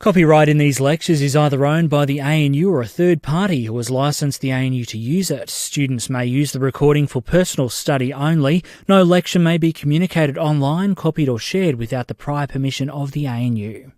Copyright in these lectures is either owned by the ANU or a third party who has licensed the ANU to use it. Students may use the recording for personal study only. No lecture may be communicated online, copied or shared without the prior permission of the ANU.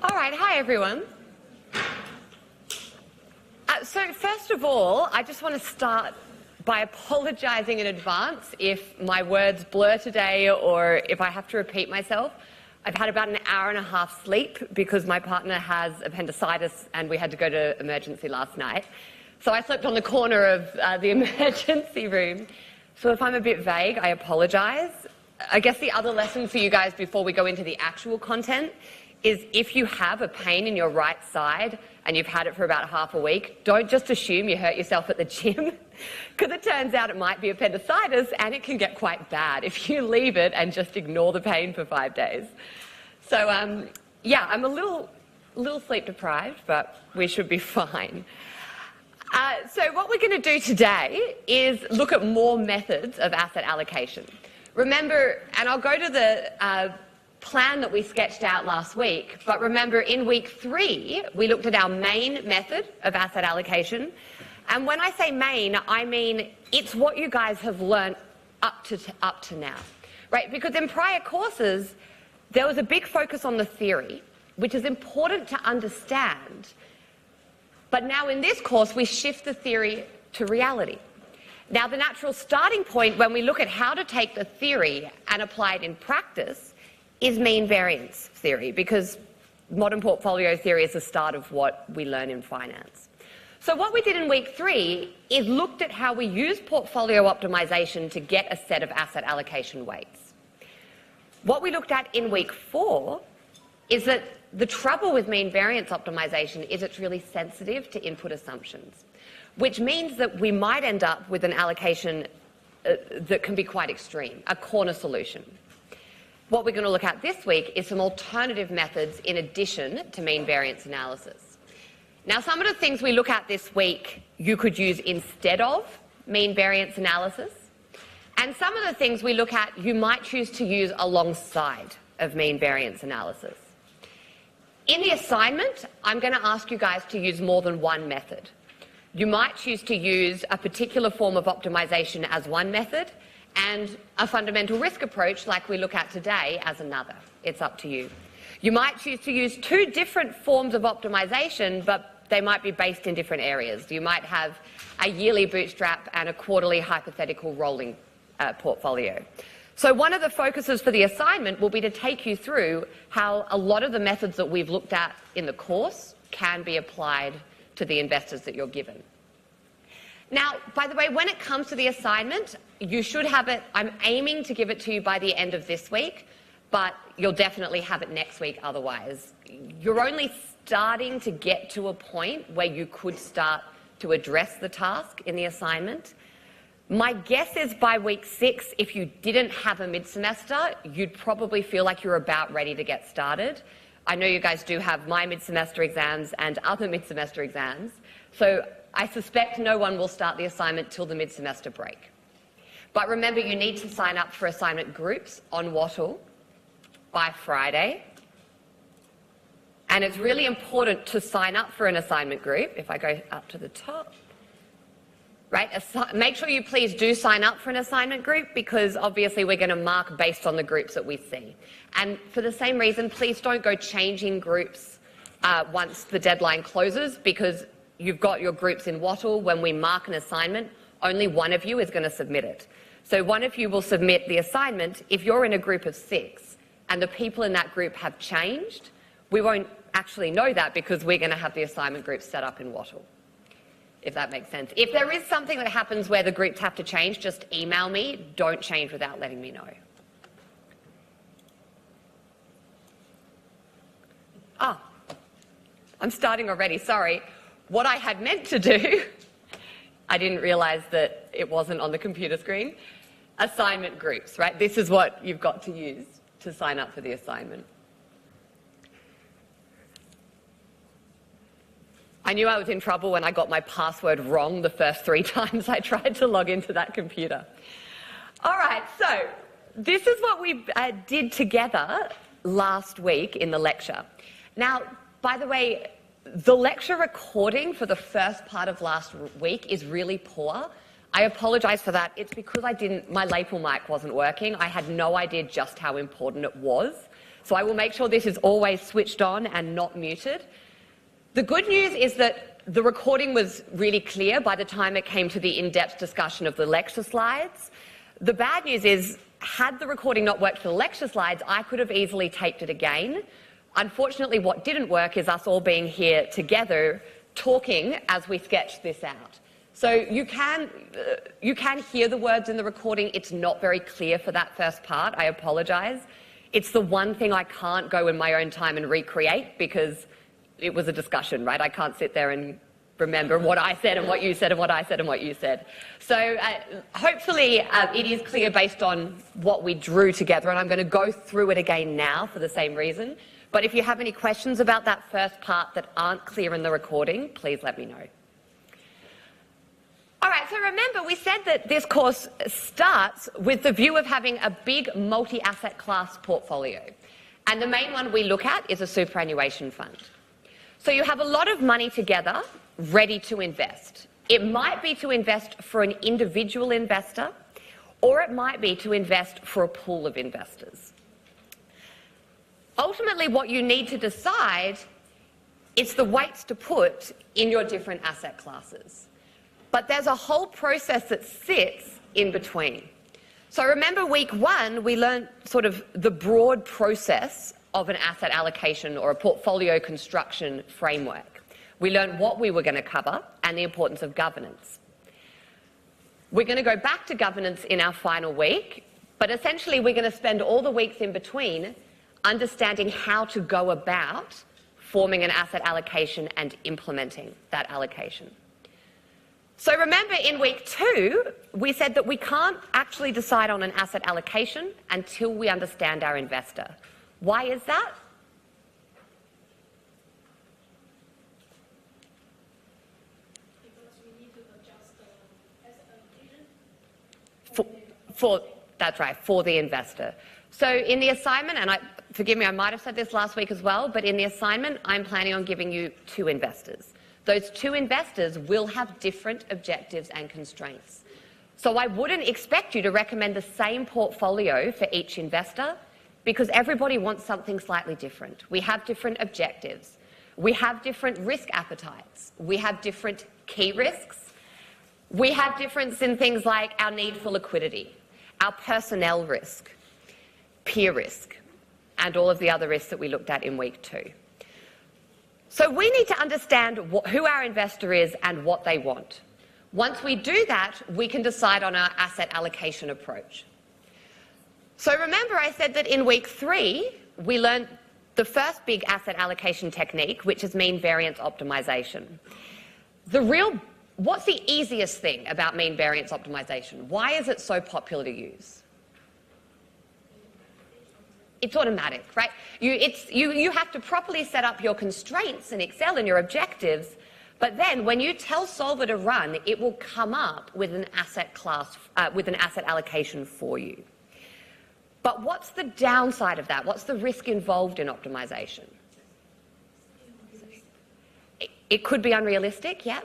All right, hi everyone. So first of all, I just want to start by apologising in advance if my words blur today or if I have to repeat myself. I've had about an hour and a half sleep because my partner has appendicitis and we had to go to emergency last night. So I slept on the corner of the emergency room. So if I'm a bit vague, I apologise. I guess the other lesson for you guys before we go into the actual content is if you have a pain in your right side and you've had it for about half a week, don't just assume you hurt yourself at the gym, because it turns out it might be appendicitis and it can get quite bad if you leave it and just ignore the pain for 5 days. So, yeah, I'm a little sleep deprived, but we should be fine. So what we're going to do today is look at more methods of asset allocation. Remember, and I'll go to the plan that we sketched out last week, but remember in week 3 we looked at our main method of asset allocation, and when I say main I mean it's what you guys have learned up to now, right? Because in prior courses there was a big focus on the theory, which is important to understand, but now in this course we shift the theory to reality. Now the natural starting point when we look at how to take the theory and apply it in practice is mean variance theory, because modern portfolio theory is the start of what we learn in finance. So what we did in week 3 is looked at how we use portfolio optimization to get a set of asset allocation weights. What we looked at in week 4 is that the trouble with mean variance optimization is it's really sensitive to input assumptions, which means that we might end up with an allocation that can be quite extreme, a corner solution. What we're going to look at this week is some alternative methods in addition to mean variance analysis. Now, some of the things we look at this week you could use instead of mean variance analysis, and some of the things we look at you might choose to use alongside of mean variance analysis. In the assignment, I'm going to ask you guys to use more than one method. You might choose to use a particular form of optimization as one method, and a fundamental risk approach like we look at today as another. It's up to you. You might choose to use 2 different forms of optimization, but they might be based in different areas. You might have a yearly bootstrap and a quarterly hypothetical rolling portfolio. So one of the focuses for the assignment will be to take you through how a lot of the methods that we've looked at in the course can be applied to the investors that you're given. Now, by the way, when it comes to the assignment, you should have it. I'm aiming to give it to you by the end of this week, but you'll definitely have it next week otherwise. You're only starting to get to a point where you could start to address the task in the assignment. My guess is by week 6, if you didn't have a mid-semester, you'd probably feel like you're about ready to get started. I know you guys do have my mid-semester exams and other mid-semester exams, so I suspect no one will start the assignment till the mid-semester break. But remember, you need to sign up for assignment groups on Wattle by Friday. And it's really important to sign up for an assignment group. If I go up to the top, right? Make sure you please do sign up for an assignment group, because obviously we're going to mark based on the groups that we see. And for the same reason, please don't go changing groups once the deadline closes, because you've got your groups in Wattle. When we mark an assignment, only one of you is going to submit it. So one of you will submit the assignment. If you're in a group of 6 and the people in that group have changed, we won't actually know that, because we're going to have the assignment group set up in Wattle, if that makes sense. If there is something that happens where the groups have to change, just email me. Don't change without letting me know. I'm starting already, sorry. What I had meant to do, I didn't realise that it wasn't on the computer screen. Assignment groups, right? This is what you've got to use to sign up for the assignment. I knew I was in trouble when I got my password wrong the first 3 times I tried to log into that computer. All right, so this is what we did together last week in the lecture. Now, by the way, the lecture recording for the first part of last week is really poor. I apologise for that. It's because my lapel mic wasn't working. I had no idea just how important it was. So I will make sure this is always switched on and not muted. The good news is that the recording was really clear by the time it came to the in-depth discussion of the lecture slides. The bad news is, had the recording not worked for the lecture slides, I could have easily taped it again. Unfortunately, what didn't work is us all being here together talking as we sketched this out. So you can hear the words in the recording. It's not very clear for that first part. I apologise. It's the one thing I can't go in my own time and recreate, because it was a discussion, right? I can't sit there and remember what I said and what you said and what I said and what you said. So hopefully it is clear based on what we drew together, and I'm going to go through it again now for the same reason. But if you have any questions about that first part that aren't clear in the recording, please let me know. All right, so remember, we said that this course starts with the view of having a big multi-asset class portfolio. And the main one we look at is a superannuation fund. So you have a lot of money together, ready to invest. It might be to invest for an individual investor, or it might be to invest for a pool of investors. Ultimately, what you need to decide is the weights to put in your different asset classes. But there's a whole process that sits in between. So remember, week 1, we learned sort of the broad process of an asset allocation or a portfolio construction framework. We learned what we were going to cover and the importance of governance. We're going to go back to governance in our final week, but essentially we're going to spend all the weeks in between understanding how to go about forming an asset allocation and implementing that allocation. So remember, in week 2, we said that we can't actually decide on an asset allocation until we understand our investor. Why is that? Because we need to adjust the asset allocation. That's right, for the investor. So in the assignment, and forgive me, I might have said this last week as well, but in the assignment, I'm planning on giving you 2 investors. Those 2 investors will have different objectives and constraints. So I wouldn't expect you to recommend the same portfolio for each investor, because everybody wants something slightly different. We have different objectives. We have different risk appetites. We have different key risks. We have difference in things like our need for liquidity, our personnel risk, peer risk, and all of the other risks that we looked at in week 2. So we need to understand who our investor is and what they want. Once we do that, we can decide on our asset allocation approach. So remember, I said that in week 3, we learned the first big asset allocation technique, which is mean variance optimization. What's the easiest thing about mean variance optimization? Why is it so popular to use? It's automatic, right? You have to properly set up your constraints in Excel and your objectives, but then when you tell Solver to run, it will come up with an asset class, with an asset allocation for you. But what's the downside of that? What's the risk involved in optimization? It could be unrealistic, yeah.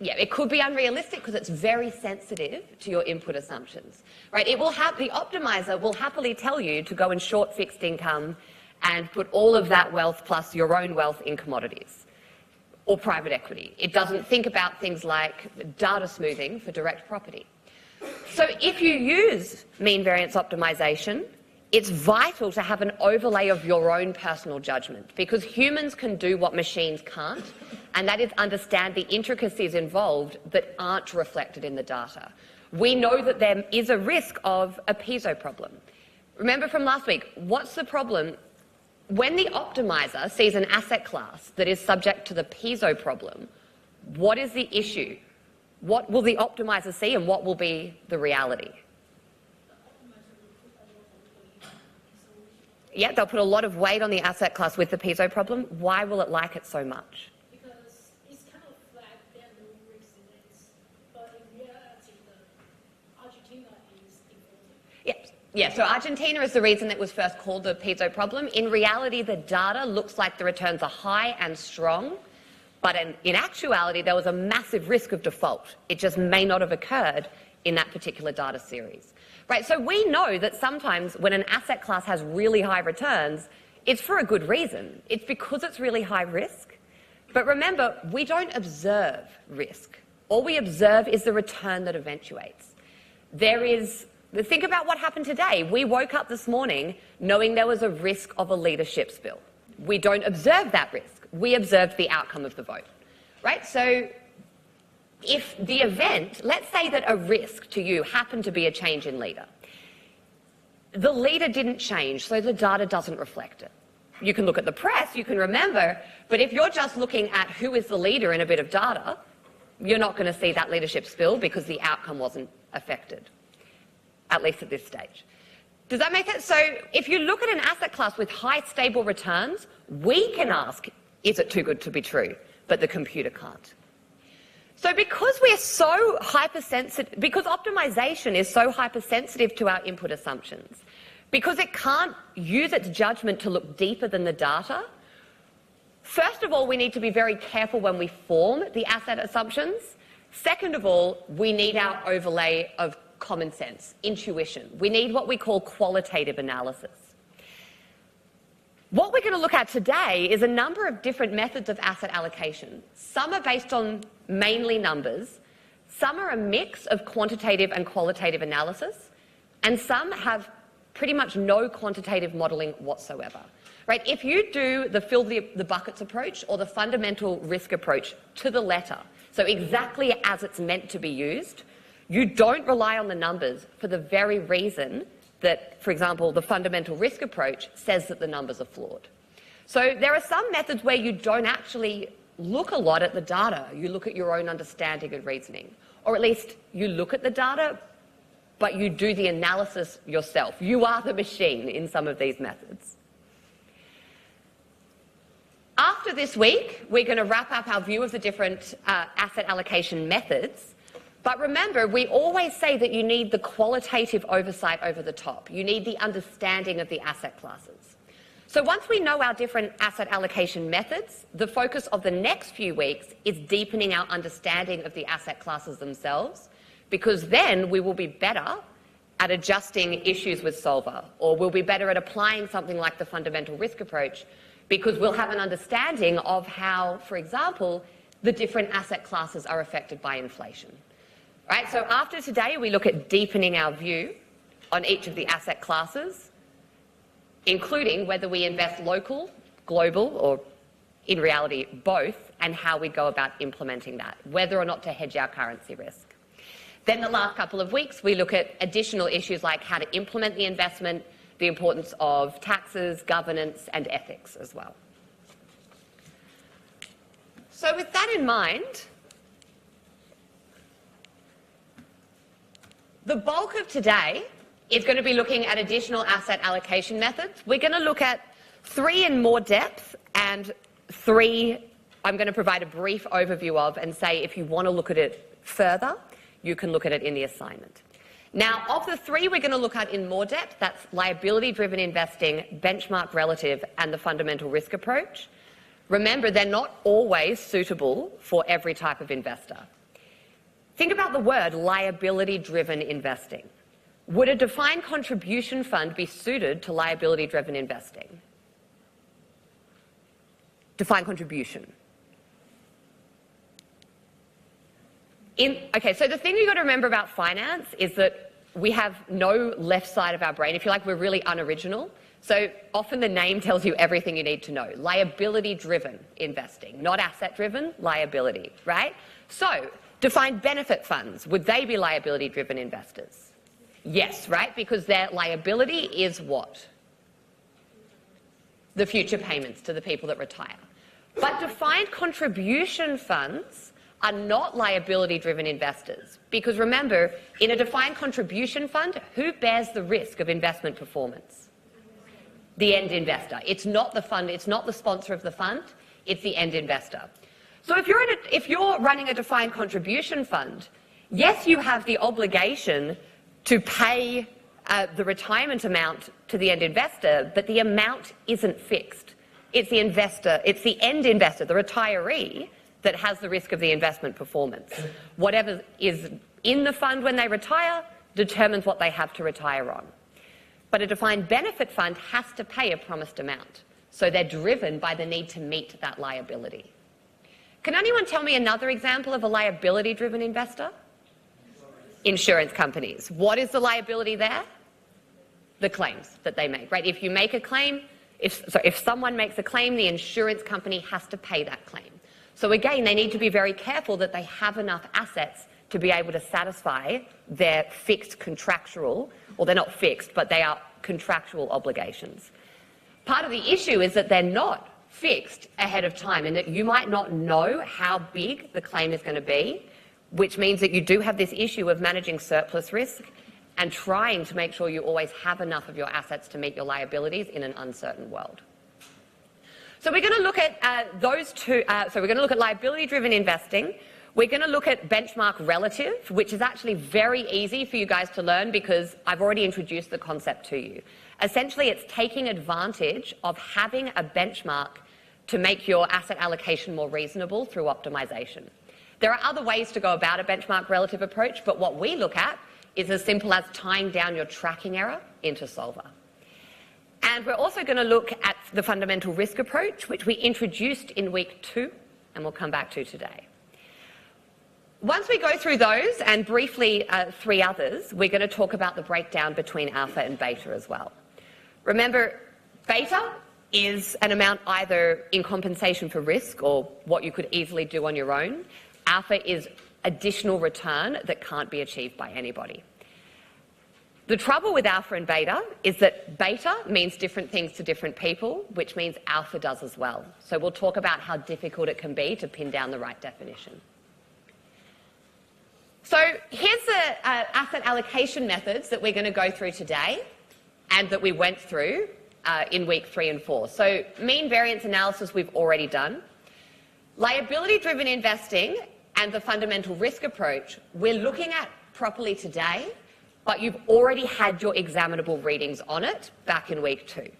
Yeah, it could be unrealistic because it's very sensitive to your input assumptions, right? It will have, the optimizer will happily tell you to go and short fixed income and put all of that wealth plus your own wealth in commodities or private equity. It doesn't think about things like data smoothing for direct property. So if you use mean variance optimization, it's vital to have an overlay of your own personal judgment, because humans can do what machines can't, and that is understand the intricacies involved that aren't reflected in the data. We know that there is a risk of a piezo problem. Remember from last week, what's the problem? When the optimizer sees an asset class that is subject to the piezo problem, what is the issue? What will the optimizer see and what will be the reality? Yeah, they'll put a lot of weight on the asset class with the piezo problem. Why will it like it so much? Because it's kind of flat, there are no risks in it. But in reality, Argentina is important. Yeah, so Argentina is the reason it was first called the piezo problem. In reality, the data looks like the returns are high and strong, but in actuality, there was a massive risk of default. It just may not have occurred in that particular data series. Right, so we know that sometimes when an asset class has really high returns, it's for a good reason. It's because it's really high risk. But remember, we don't observe risk. All we observe is the return that eventuates. Think about what happened today. We woke up this morning knowing there was a risk of a leadership spill. We don't observe that risk. We observed the outcome of the vote, right? So if the event, let's say that a risk to you happened to be a change in leader. The leader didn't change, so the data doesn't reflect it. You can look at the press, you can remember, but if you're just looking at who is the leader in a bit of data, you're not going to see that leadership spill because the outcome wasn't affected, at least at this stage. Does that make sense? So if you look at an asset class with high stable returns, we can ask, is it too good to be true? But the computer can't. So because we're so hypersensitive, because optimization is so hypersensitive to our input assumptions, because it can't use its judgment to look deeper than the data, first of all, we need to be very careful when we form the asset assumptions. Second of all, we need our overlay of common sense, intuition. We need what we call qualitative analysis. What we're going to look at today is a number of different methods of asset allocation. Some are based on mainly numbers, some are a mix of quantitative and qualitative analysis, and some have pretty much no quantitative modelling whatsoever. Right? If you do the fill the buckets approach or the fundamental risk approach to the letter, so exactly as it's meant to be used, you don't rely on the numbers for the very reason that, for example, the fundamental risk approach says that the numbers are flawed. So there are some methods where you don't actually look a lot at the data. You look at your own understanding and reasoning. Or at least you look at the data, but you do the analysis yourself. You are the machine in some of these methods. After this week, we're going to wrap up our view of the different asset allocation methods. But remember, we always say that you need the qualitative oversight over the top. You need the understanding of the asset classes. So once we know our different asset allocation methods, the focus of the next few weeks is deepening our understanding of the asset classes themselves, because then we will be better at adjusting issues with Solver, or we'll be better at applying something like the fundamental risk approach, because we'll have an understanding of how, for example, the different asset classes are affected by inflation. Right, so after today, we look at deepening our view on each of the asset classes, including whether we invest local, global, or in reality, both, and how we go about implementing that, whether or not to hedge our currency risk. Then the last couple of weeks, we look at additional issues like how to implement the investment, the importance of taxes, governance, and ethics as well. So with that in mind, the bulk of today is going to be looking at additional asset allocation methods. We're going to look at 3 in more depth, and 3 I'm going to provide a brief overview of and say if you want to look at it further, you can look at it in the assignment. Now, of the 3 we're going to look at in more depth, that's liability-driven investing, benchmark relative, and the fundamental risk approach. Remember, they're not always suitable for every type of investor. Think about the word liability-driven investing. Would a defined contribution fund be suited to liability-driven investing? Defined contribution. Okay, so the thing you've got to remember about finance is that we have no left side of our brain. If you like, we're really unoriginal. So often the name tells you everything you need to know. Liability-driven investing, not asset-driven, liability, right? So defined benefit funds, would they be liability-driven investors? Yes, right? Because their liability is what? The future payments to the people that retire. But defined contribution funds are not liability-driven investors. Because remember, in a defined contribution fund, who bears the risk of investment performance? The end investor. It's not the fund, it's not the sponsor of the fund, it's the end investor. So if you're running a defined contribution fund, yes, you have the obligation to pay the retirement amount to the end investor, but the amount isn't fixed. It's the investor, it's the end investor, the retiree, that has the risk of the investment performance. Whatever is in the fund when they retire determines what they have to retire on. But a defined benefit fund has to pay a promised amount. So they're driven by the need to meet that liability. Can anyone tell me another example of a liability-driven investor? Insurance companies. What is the liability there? The claims that they make, right? If you make a claim, if someone makes a claim, the insurance company has to pay that claim. So again, they need to be very careful that they have enough assets to be able to satisfy their fixed contractual, or they're not fixed, but they are contractual obligations. Part of the issue is that they're not fixed ahead of time and that you might not know how big the claim is going to be, which means that you do have this issue of managing surplus risk and trying to make sure you always have enough of your assets to meet your liabilities in an uncertain world. So we're going to look at those two. So we're going to look at liability-driven investing. We're going to look at benchmark relative, which is actually very easy for you guys to learn because I've already introduced the concept to you. Essentially, it's taking advantage of having a benchmark to make your asset allocation more reasonable through optimization. There are other ways to go about a benchmark relative approach, but what we look at is as simple as tying down your tracking error into solver. And we're also going to look at the fundamental risk approach, which we introduced in week 2, and we'll come back to today. Once we go through those, and briefly 3 others, we're going to talk about the breakdown between alpha and beta as well. Remember, beta is an amount either in compensation for risk or what you could easily do on your own. Alpha is additional return that can't be achieved by anybody. The trouble with alpha and beta is that beta means different things to different people, which means alpha does as well. So we'll talk about how difficult it can be to pin down the right definition. So here's the asset allocation methods that we're going to go through today and that we went through in week 3 and 4. So mean variance analysis we've already done. Liability-driven investing and the fundamental risk approach we're looking at properly today, but you've already had your examinable readings on it back in week 2.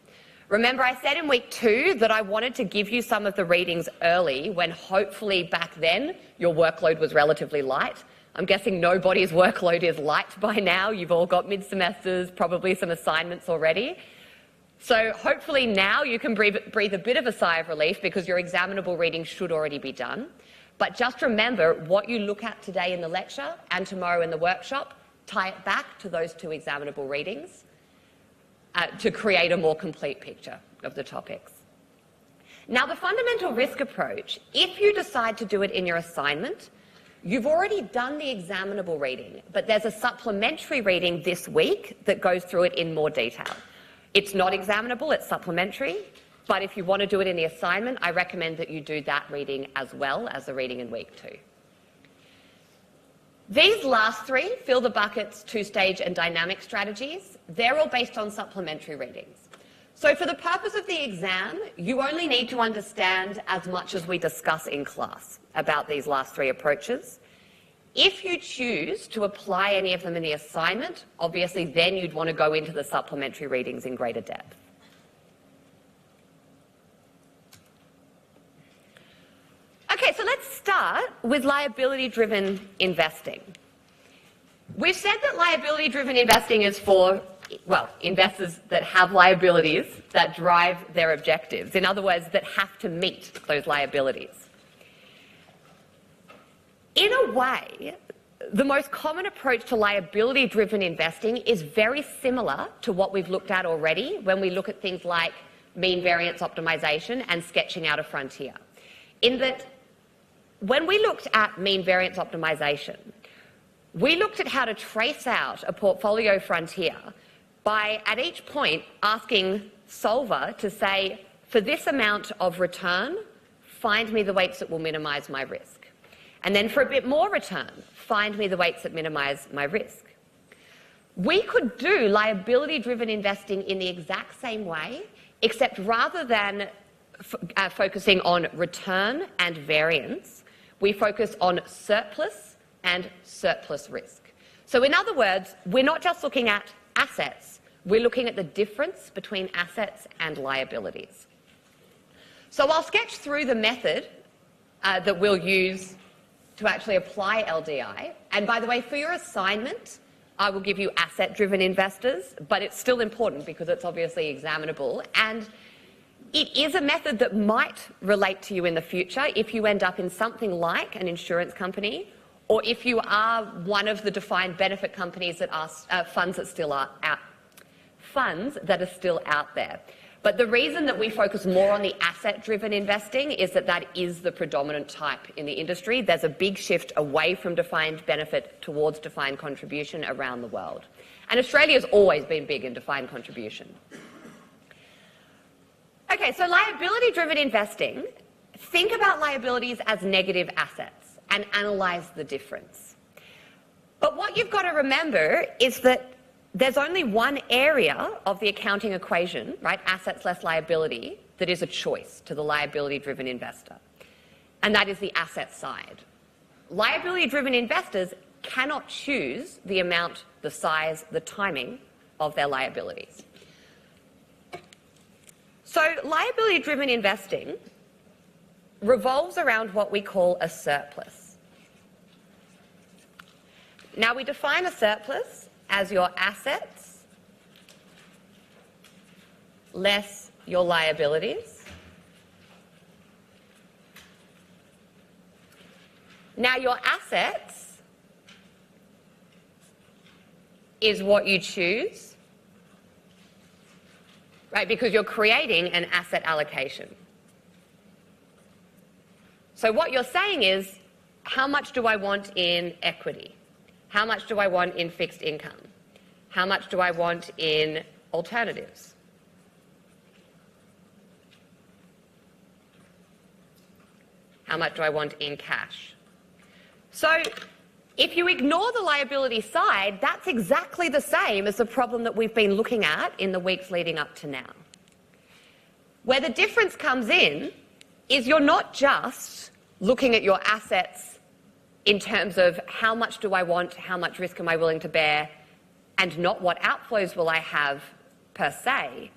Remember, I said in week 2 that I wanted to give you some of the readings early when hopefully back then your workload was relatively light. I'm guessing nobody's workload is light by now. You've all got mid-semesters, probably some assignments already. So hopefully now you can breathe a bit of a sigh of relief because your examinable readings should already be done. But just remember what you look at today in the lecture and tomorrow in the workshop, tie it back to those 2 examinable readings to create a more complete picture of the topics. Now, the fundamental risk approach, if you decide to do it in your assignment, you've already done the examinable reading, but there's a supplementary reading this week that goes through it in more detail. It's not examinable, it's supplementary, but if you want to do it in the assignment, I recommend that you do that reading as well as the reading in week 2. These last three, fill the buckets, two-stage and dynamic strategies, they're all based on supplementary readings. So for the purpose of the exam, you only need to understand as much as we discuss in class about these last three approaches. If you choose to apply any of them in the assignment, obviously then you'd want to go into the supplementary readings in greater depth. Okay, so let's start with liability-driven investing. We've said that liability-driven investing is for, well, investors that have liabilities that drive their objectives. In other words, that have to meet those liabilities. In a way, the most common approach to liability-driven investing is very similar to what we've looked at already when we look at things like mean variance optimization and sketching out a frontier. In that, when we looked at mean variance optimization, we looked at how to trace out a portfolio frontier by, at each point, asking Solver to say, for this amount of return, find me the weights that will minimise my risk. And then for a bit more return, find me the weights that minimise my risk. We could do liability-driven investing in the exact same way, except rather than focusing on return and variance, we focus on surplus and surplus risk. So in other words, we're not just looking at assets, we're looking at the difference between assets and liabilities. So I'll sketch through the method that we'll use to actually apply LDI. And by the way, for your assignment, I will give you asset-driven investors, but it's still important because it's obviously examinable. And it is a method that might relate to you in the future if you end up in something like an insurance company, or if you are one of the defined benefit companies that are funds that are still out there. But the reason that we focus more on the asset-driven investing is that that is the predominant type in the industry. There's a big shift away from defined benefit towards defined contribution around the world. And Australia's always been big in defined contribution. Okay, so liability-driven investing, think about liabilities as negative assets and analyse the difference. But what you've got to remember is that there's only one area of the accounting equation, right, assets less liability, that is a choice to the liability-driven investor, and that is the asset side. Liability-driven investors cannot choose the amount, the size, the timing of their liabilities. So liability-driven investing revolves around what we call a surplus. Now, we define a surplus as your assets less your liabilities. Now, your assets is what you choose, right, because you're creating an asset allocation. So what you're saying is, how much do I want in equity? How much do I want in fixed income? How much do I want in alternatives? How much do I want in cash? So if you ignore the liability side, that's exactly the same as the problem that we've been looking at in the weeks leading up to now. Where the difference comes in is you're not just looking at your assets in terms of how much do I want, how much risk am I willing to bear, and not what outflows will I have per se.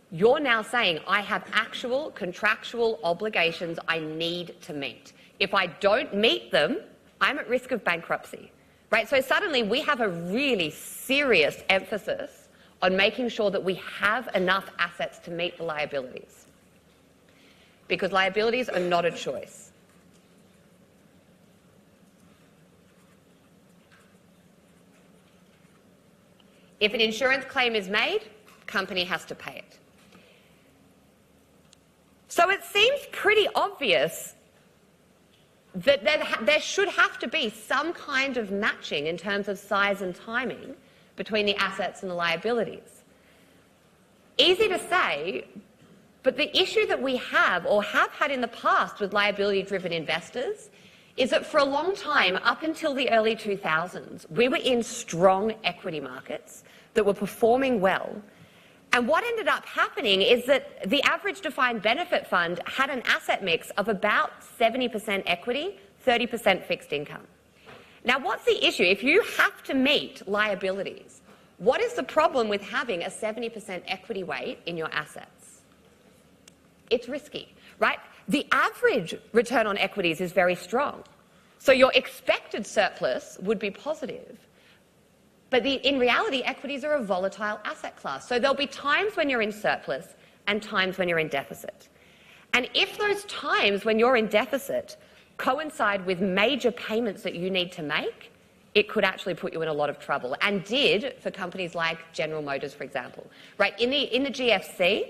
You're now saying, I have actual contractual obligations I need to meet. If I don't meet them, I'm at risk of bankruptcy, right? So suddenly we have a really serious emphasis on making sure that we have enough assets to meet the liabilities, because liabilities are not a choice. If an insurance claim is made, company has to pay it. So it seems pretty obvious that there should have to be some kind of matching in terms of size and timing between the assets and the liabilities. Easy to say, but the issue that we have or have had in the past with liability-driven investors is that for a long time, up until the early 2000s, we were in strong equity markets that were performing well. And what ended up happening is that the average defined benefit fund had an asset mix of about 70% equity, 30% fixed income. Now, what's the issue? If you have to meet liabilities, what is the problem with having a 70% equity weight in your assets? It's risky, right? The average return on equities is very strong. So your expected surplus would be positive. But in reality, equities are a volatile asset class. So there'll be times when you're in surplus and times when you're in deficit. And if those times when you're in deficit coincide with major payments that you need to make, it could actually put you in a lot of trouble, and did for companies like General Motors, for example. Right? In the GFC,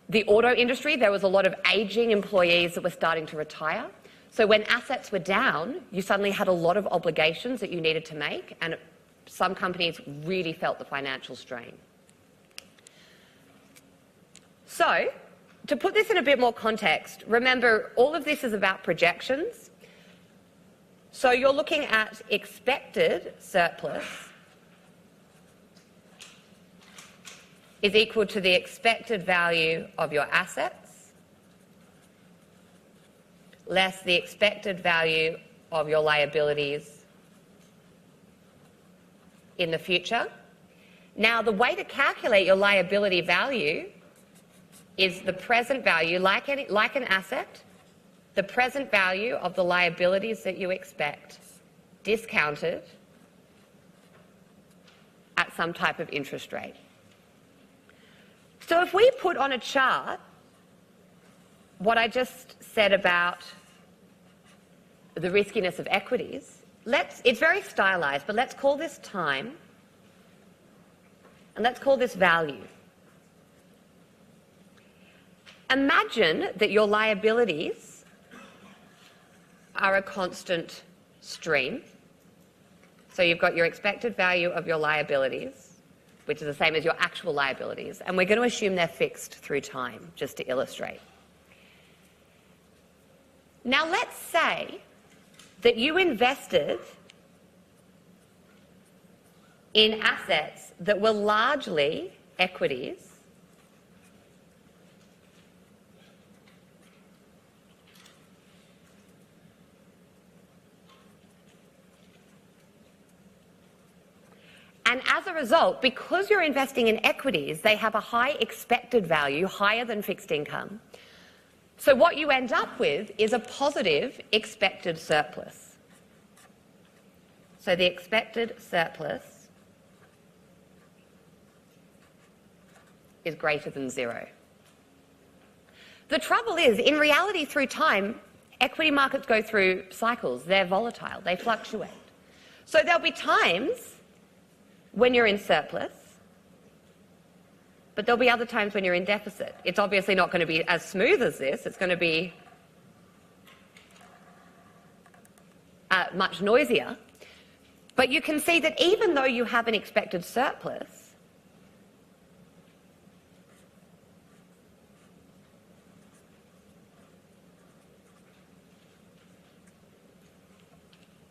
the auto industry, there was a lot of aging employees that were starting to retire. So when assets were down, you suddenly had a lot of obligations that you needed to make, and some companies really felt the financial strain. So, to put this in a bit more context, remember, all of this is about projections. So you're looking at expected surplus is equal to the expected value of your assets less the expected value of your liabilities in the future. Now, the way to calculate your liability value is the present value, like an asset, the present value of the liabilities that you expect, discounted at some type of interest rate. So if we put on a chart what I just said about the riskiness of equities, it's very stylized, but let's call this time, and let's call this value. Imagine that your liabilities are a constant stream. So you've got your expected value of your liabilities, which is the same as your actual liabilities, and we're going to assume they're fixed through time, just to illustrate. Now let's say that you invested in assets that were largely equities, and as a result, because you're investing in equities, they have a high expected value, higher than fixed income. So what you end up with is a positive expected surplus. So the expected surplus is greater than zero. The trouble is, in reality, through time, equity markets go through cycles. They're volatile. They fluctuate. So there'll be times when you're in surplus, but there'll be other times when you're in deficit. It's obviously not going to be as smooth as this. It's going to be much noisier. But you can see that even though you have an expected surplus,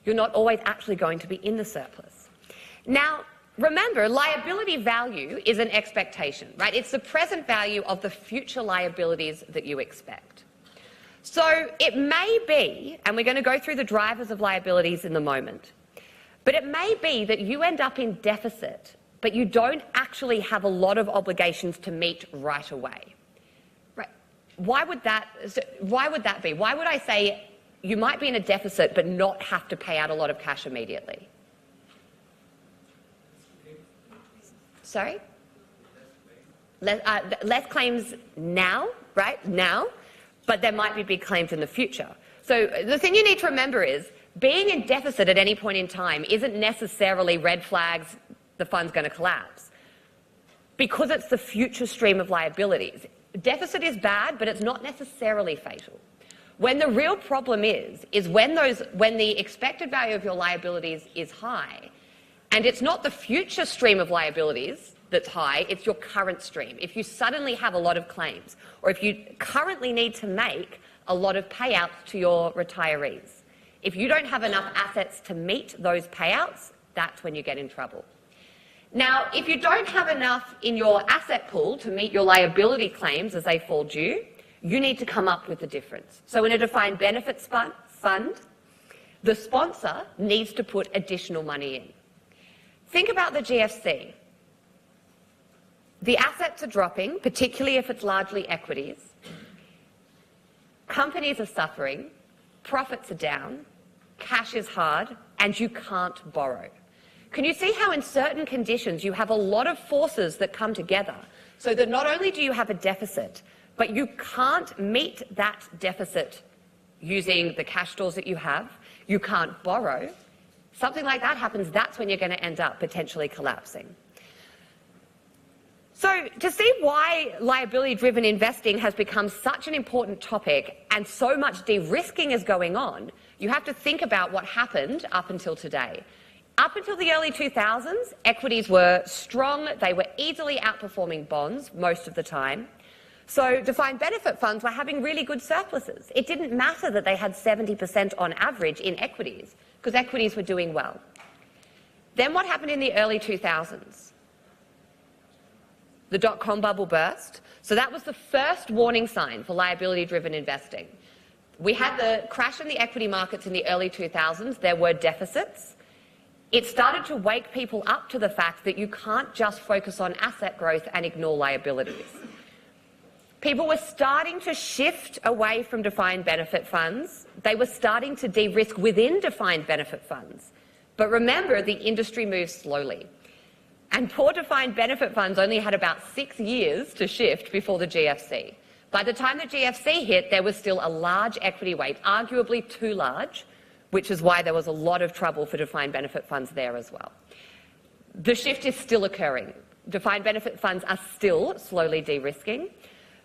you're not always actually going to be in the surplus. Now, remember, liability value is an expectation, right? It's the present value of the future liabilities that you expect. So it may be, and we're going to go through the drivers of liabilities in a moment, but it may be that you end up in deficit, but you don't actually have a lot of obligations to meet right away. Right? Why would that be? Why would I say you might be in a deficit but not have to pay out a lot of cash immediately? Sorry? Less claims now, right? Now, but there might be big claims in the future. So the thing you need to remember is being in deficit at any point in time isn't necessarily red flags, the fund's going to collapse, because it's the future stream of liabilities. Deficit is bad, but it's not necessarily fatal. When the real problem is when the expected value of your liabilities is high, and it's not the future stream of liabilities that's high, it's your current stream. If you suddenly have a lot of claims, or if you currently need to make a lot of payouts to your retirees, If you don't have enough assets to meet those payouts, that's when you get in trouble. Now, if you don't have enough in your asset pool to meet your liability claims as they fall due, you need to come up with the difference. So in a defined benefits fund, the sponsor needs to put additional money in. Think about the GFC. The assets are dropping, particularly if it's largely equities. Companies are suffering, profits are down, cash is hard, and you can't borrow. Can you see how in certain conditions you have a lot of forces that come together so that not only do you have a deficit, but you can't meet that deficit using the cash stores that you have, you can't borrow. Something like that happens, that's when you're going to end up potentially collapsing. So to see why liability-driven investing has become such an important topic and so much de-risking is going on, you have to think about what happened up until today. Up until the early 2000s, equities were strong. They were easily outperforming bonds most of the time. So defined benefit funds were having really good surpluses. It didn't matter that they had 70% on average in equities, because equities were doing well. Then what happened in the early 2000s? The dot-com bubble burst. So that was the first warning sign for liability-driven investing. We had the crash in the equity markets in the early 2000s. There were deficits. It started to wake people up to the fact that you can't just focus on asset growth and ignore liabilities. People were starting to shift away from defined benefit funds. They were starting to de-risk within defined benefit funds. But remember, the industry moves slowly. And poor defined benefit funds only had about 6 years to shift before the GFC. By the time the GFC hit, there was still a large equity weight, arguably too large, which is why there was a lot of trouble for defined benefit funds there as well. The shift is still occurring. Defined benefit funds are still slowly de-risking.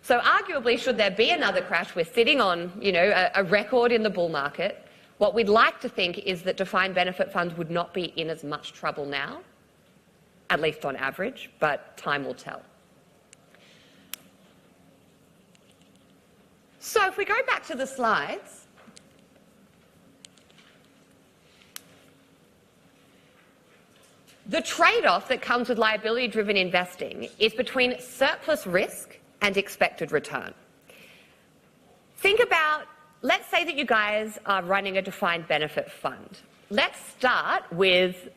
So arguably, should there be another crash, we're sitting on, a record in the bull market. What we'd like to think is that defined benefit funds would not be in as much trouble now, at least on average, but time will tell. So if we go back to the slides, the trade-off that comes with liability-driven investing is between surplus risk and expected return. Think about, let's say that you guys are running a defined benefit fund. Let's start with,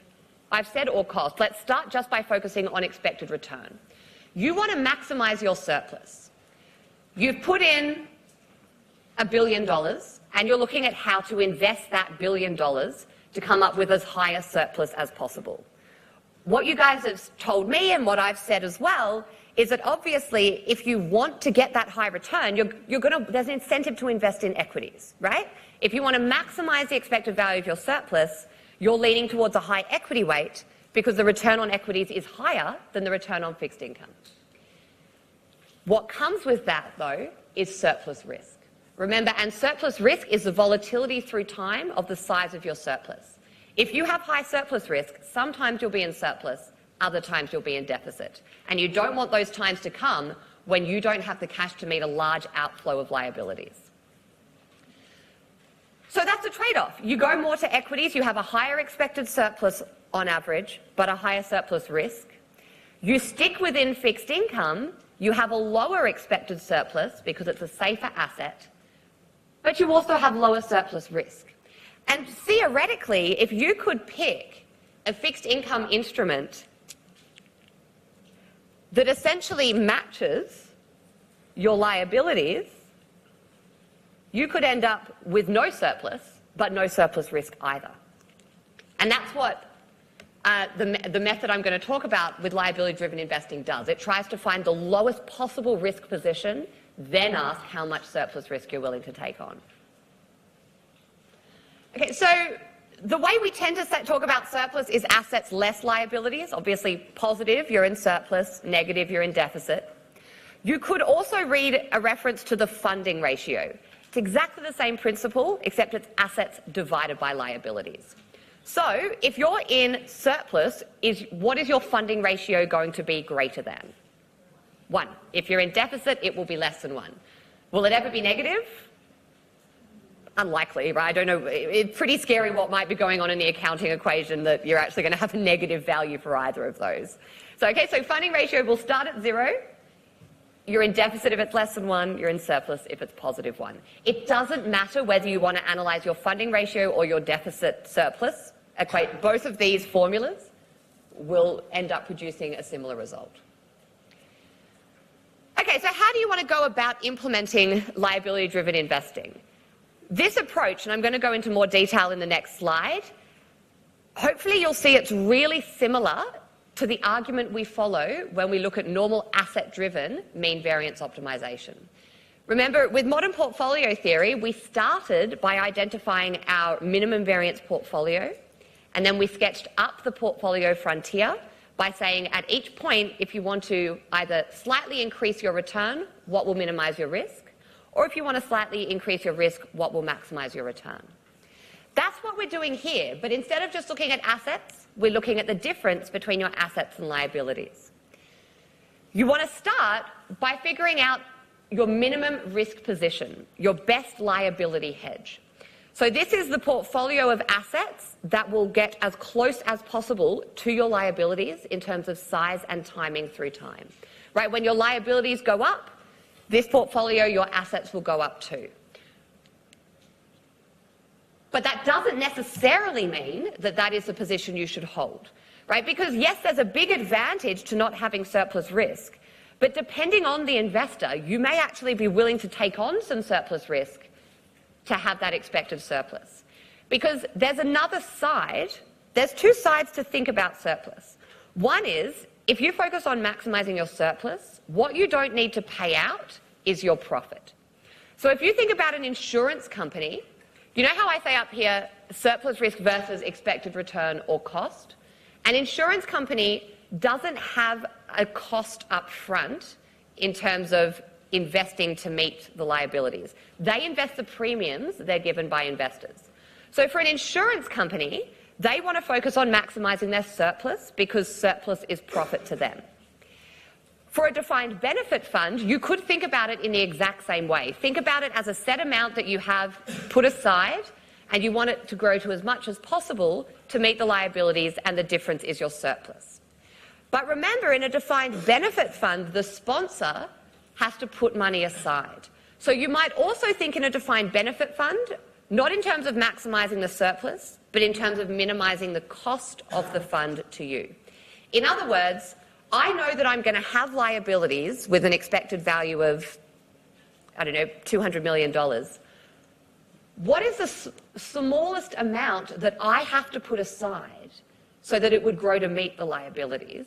I've said all costs, let's start just by focusing on expected return. You want to maximise your surplus. You've put in $1 billion and you're looking at how to invest that $1 billion to come up with as high a surplus as possible. What you guys have told me and what I've said as well is that obviously if you want to get that high return, there's an incentive to invest in equities, right? If you want to maximise the expected value of your surplus, you're leaning towards a high equity weight because the return on equities is higher than the return on fixed income. What comes with that, though, is surplus risk. Remember, and surplus risk is the volatility through time of the size of your surplus. If you have high surplus risk, sometimes you'll be in surplus, other times you'll be in deficit. And you don't want those times to come when you don't have the cash to meet a large outflow of liabilities. So that's a trade-off. You go more to equities, you have a higher expected surplus on average, but a higher surplus risk. You stick within fixed income, you have a lower expected surplus because it's a safer asset, but you also have lower surplus risk. And theoretically, if you could pick a fixed income instrument that essentially matches your liabilities, you could end up with no surplus, but no surplus risk either. And that's what the method I'm going to talk about with liability-driven investing does. It tries to find the lowest possible risk position, then ask how much surplus risk you're willing to take on. Okay, so the way we tend to talk about surplus is assets less liabilities. Obviously, positive, you're in surplus, negative, you're in deficit. You could also read a reference to the funding ratio. It's exactly the same principle, except it's assets divided by liabilities. So if you're in surplus, what is your funding ratio going to be greater than? 1. If you're in deficit, it will be less than 1. Will it ever be negative? unlikely, right? I don't know. It's pretty scary what might be going on in the accounting equation that you're actually going to have a negative value for either of those. So, okay, so funding ratio will start at 0. You're in deficit if it's less than 1. You're in surplus if it's positive 1. It doesn't matter whether you want to analyze your funding ratio or your deficit surplus equate. Both of these formulas will end up producing a similar result. Okay, so how do you want to go about implementing liability-driven investing? This approach, and I'm going to go into more detail in the next slide, hopefully you'll see it's really similar to the argument we follow when we look at normal asset-driven mean variance optimization. Remember, with modern portfolio theory, we started by identifying our minimum variance portfolio, and then we sketched up the portfolio frontier by saying at each point, if you want to either slightly increase your return, what will minimize your risk, or if you want to slightly increase your risk, what will maximize your return. That's what we're doing here, but instead of just looking at assets, we're looking at the difference between your assets and liabilities. You want to start by figuring out your minimum risk position, your best liability hedge. So this is the portfolio of assets that will get as close as possible to your liabilities in terms of size and timing through time. Right? When your liabilities go up, this portfolio, your assets will go up too. But that doesn't necessarily mean that that is the position you should hold, right? Because yes, there's a big advantage to not having surplus risk, but depending on the investor, you may actually be willing to take on some surplus risk to have that expected surplus. Because there's another side, there's two sides to think about surplus. One is, if you focus on maximizing your surplus, what you don't need to pay out is your profit. So if you think about an insurance company, you know how I say up here, surplus risk versus expected return or cost? An insurance company doesn't have a cost up front in terms of investing to meet the liabilities. They invest the premiums they're given by investors. So for an insurance company, they want to focus on maximizing their surplus because surplus is profit to them. For a defined benefit fund, you could think about it in the exact same way. Think about it as a set amount that you have put aside and you want it to grow to as much as possible to meet the liabilities, and the difference is your surplus. But remember, in a defined benefit fund, the sponsor has to put money aside. So you might also think in a defined benefit fund, not in terms of maximizing the surplus, but in terms of minimizing the cost of the fund to you. In other words, I know that I'm going to have liabilities with an expected value of, I don't know, $200 million. What is the smallest amount that I have to put aside so that it would grow to meet the liabilities?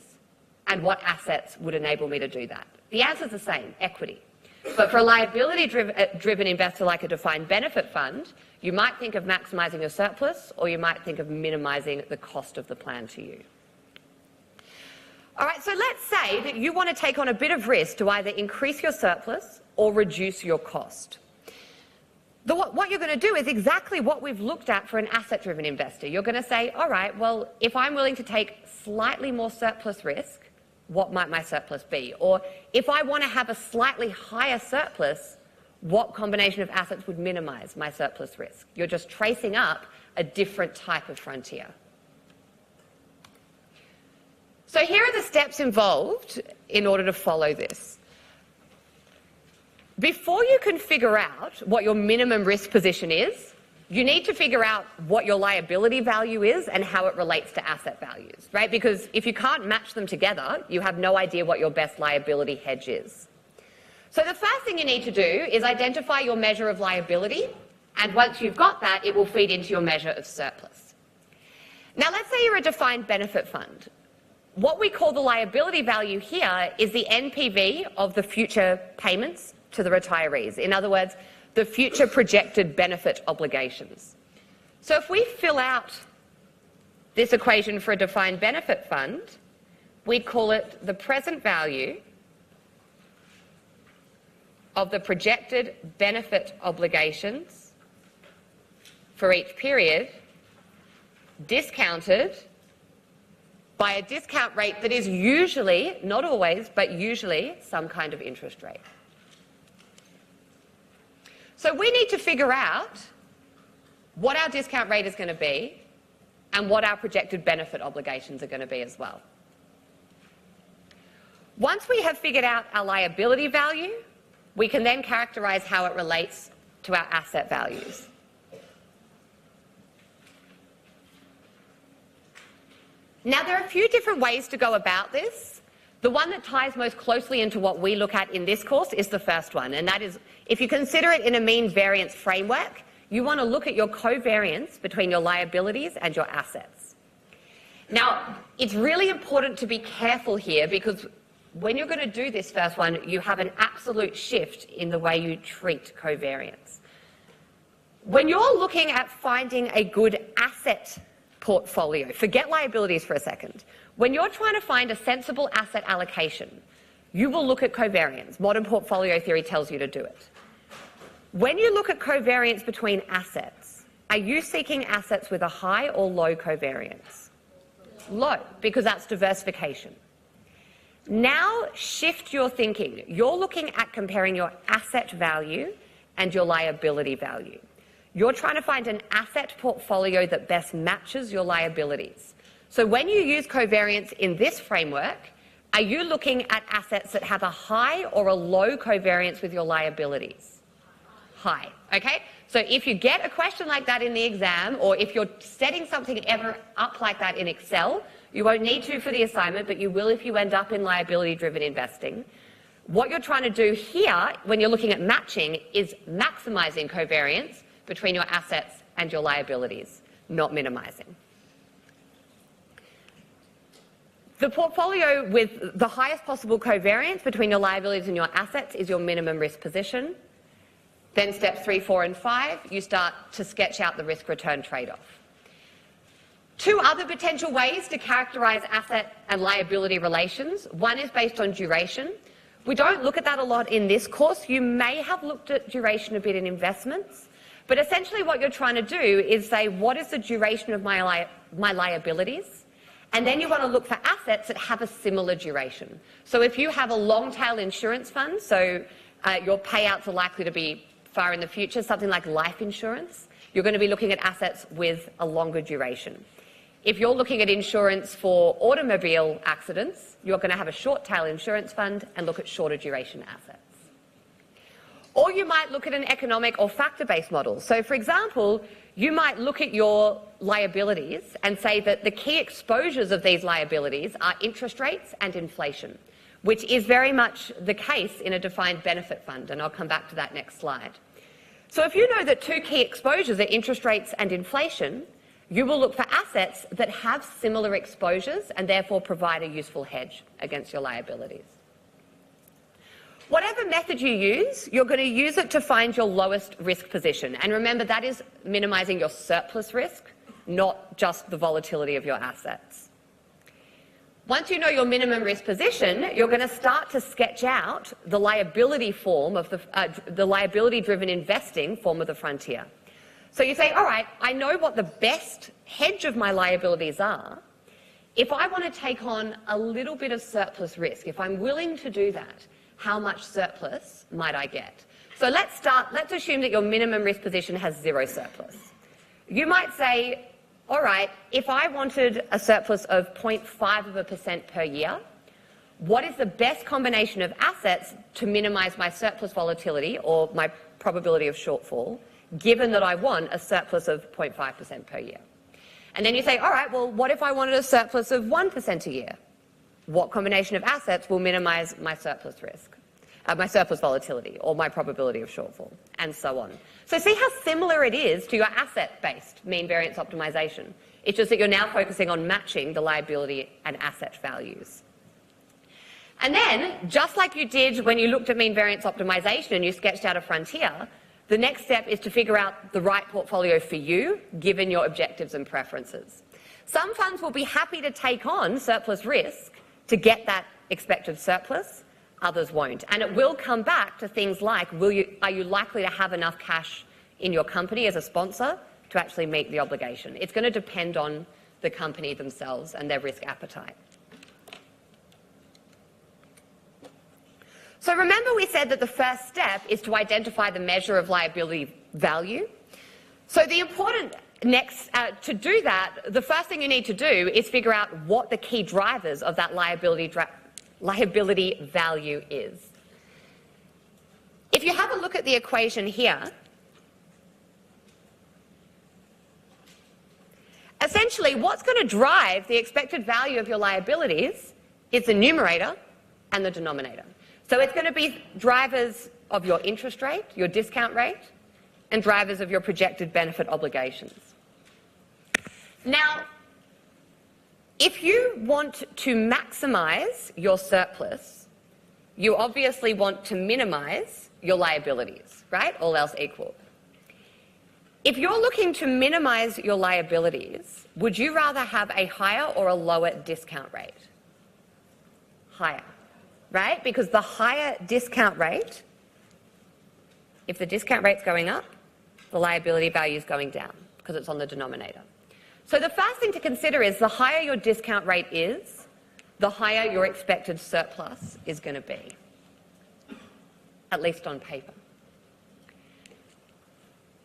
And what assets would enable me to do that? The answer is the same, equity. But for a liability-driven investor like a defined benefit fund, you might think of maximizing your surplus, or you might think of minimizing the cost of the plan to you. All right, so let's say that you want to take on a bit of risk to either increase your surplus or reduce your cost. What you're going to do is exactly what we've looked at for an asset-driven investor. You're going to say, all right, well, if I'm willing to take slightly more surplus risk, what might my surplus be? Or if I want to have a slightly higher surplus, what combination of assets would minimize my surplus risk? You're just tracing up a different type of frontier. So here are the steps involved in order to follow this. Before you can figure out what your minimum risk position is, you need to figure out what your liability value is and how it relates to asset values, right? Because if you can't match them together, you have no idea what your best liability hedge is. So the first thing you need to do is identify your measure of liability, and once you've got that, it will feed into your measure of surplus. Now, let's say you're a defined benefit fund. What we call the liability value here is the NPV of the future payments to the retirees. In other words, the future projected benefit obligations. So if we fill out this equation for a defined benefit fund, we'd call it the present value of the projected benefit obligations for each period, discounted by a discount rate that is usually, not always, but usually some kind of interest rate. So we need to figure out what our discount rate is going to be, and what our projected benefit obligations are going to be as well. Once we have figured out our liability value, we can then characterise how it relates to our asset values. Now, there are a few different ways to go about this. The one that ties most closely into what we look at in this course is the first one, and that is, if you consider it in a mean variance framework, you want to look at your covariance between your liabilities and your assets. Now, it's really important to be careful here because when you're going to do this first one, you have an absolute shift in the way you treat covariance. When you're looking at finding a good asset portfolio, forget liabilities for a second. When you're trying to find a sensible asset allocation, you will look at covariance. Modern portfolio theory tells you to do it. When you look at covariance between assets, are you seeking assets with a high or low covariance? Low, because that's diversification. Now shift your thinking. You're looking at comparing your asset value and your liability value. You're trying to find an asset portfolio that best matches your liabilities. So when you use covariance in this framework, are you looking at assets that have a high or a low covariance with your liabilities? High, okay? So if you get a question like that in the exam, or if you're setting something ever up like that in Excel, you won't need to for the assignment, but you will if you end up in liability-driven investing. What you're trying to do here, when you're looking at matching, is maximising covariance between your assets and your liabilities, not minimising. The portfolio with the highest possible covariance between your liabilities and your assets is your minimum risk position. Then steps 3, 4, and 5, you start to sketch out the risk-return trade-off. Two other potential ways to characterise asset and liability relations. One is based on duration. We don't look at that a lot in this course. You may have looked at duration a bit in investments, but essentially what you're trying to do is say, what is the duration of my liabilities? And then you want to look for assets that have a similar duration. So if you have a long-tail insurance fund, so your payouts are likely to be far in the future, something like life insurance, you're going to be looking at assets with a longer duration. If you're looking at insurance for automobile accidents, you're going to have a short-tail insurance fund and look at shorter duration assets. Or you might look at an economic or factor-based model. So, for example, you might look at your liabilities and say that the key exposures of these liabilities are interest rates and inflation, which is very much the case in a defined benefit fund, and I'll come back to that next slide. So if you know that two key exposures are interest rates and inflation, you will look for assets that have similar exposures and therefore provide a useful hedge against your liabilities. Whatever method you use, you're going to use it to find your lowest risk position. And remember, that is minimising your surplus risk, not just the volatility of your assets. Once you know your minimum risk position, you're going to start to sketch out the liability form of the liability-driven investing form of the frontier. So you say, all right, I know what the best hedge of my liabilities are. If I want to take on a little bit of surplus risk, if I'm willing to do that, how much surplus might I get? So let's assume that your minimum risk position has 0 surplus. You might say, all right, if I wanted a surplus of 0.5% per year, what is the best combination of assets to minimise my surplus volatility or my probability of shortfall, given that I want a surplus of 0.5% per year? And then you say, all right, well, what if I wanted a surplus of 1% a year? What combination of assets will minimise my surplus risk, my surplus volatility, or my probability of shortfall, and so on. So see how similar it is to your asset-based mean variance optimisation. It's just that you're now focusing on matching the liability and asset values. And then, just like you did when you looked at mean variance optimisation and you sketched out a frontier, the next step is to figure out the right portfolio for you, given your objectives and preferences. Some funds will be happy to take on surplus risk to get that expected surplus, others won't. And it will come back to things like, are you likely to have enough cash in your company as a sponsor to actually meet the obligation? It's going to depend on the company themselves and their risk appetite. So remember we said that the first step is to identify the measure of liability value. So the important next, to do that, the first thing you need to do is figure out what the key drivers of that liability value is. If you have a look at the equation here, essentially what's going to drive the expected value of your liabilities is the numerator and the denominator. So it's going to be drivers of your interest rate, your discount rate, and drivers of your projected benefit obligations. Now, if you want to maximize your surplus, you obviously want to minimize your liabilities, right? All else equal. If you're looking to minimize your liabilities, would you rather have a higher or a lower discount rate? Higher, right? Because the higher discount rate, if the discount rate's going up, the liability value is going down because it's on the denominator. So the first thing to consider is the higher your discount rate is, the higher your expected surplus is going to be, at least on paper.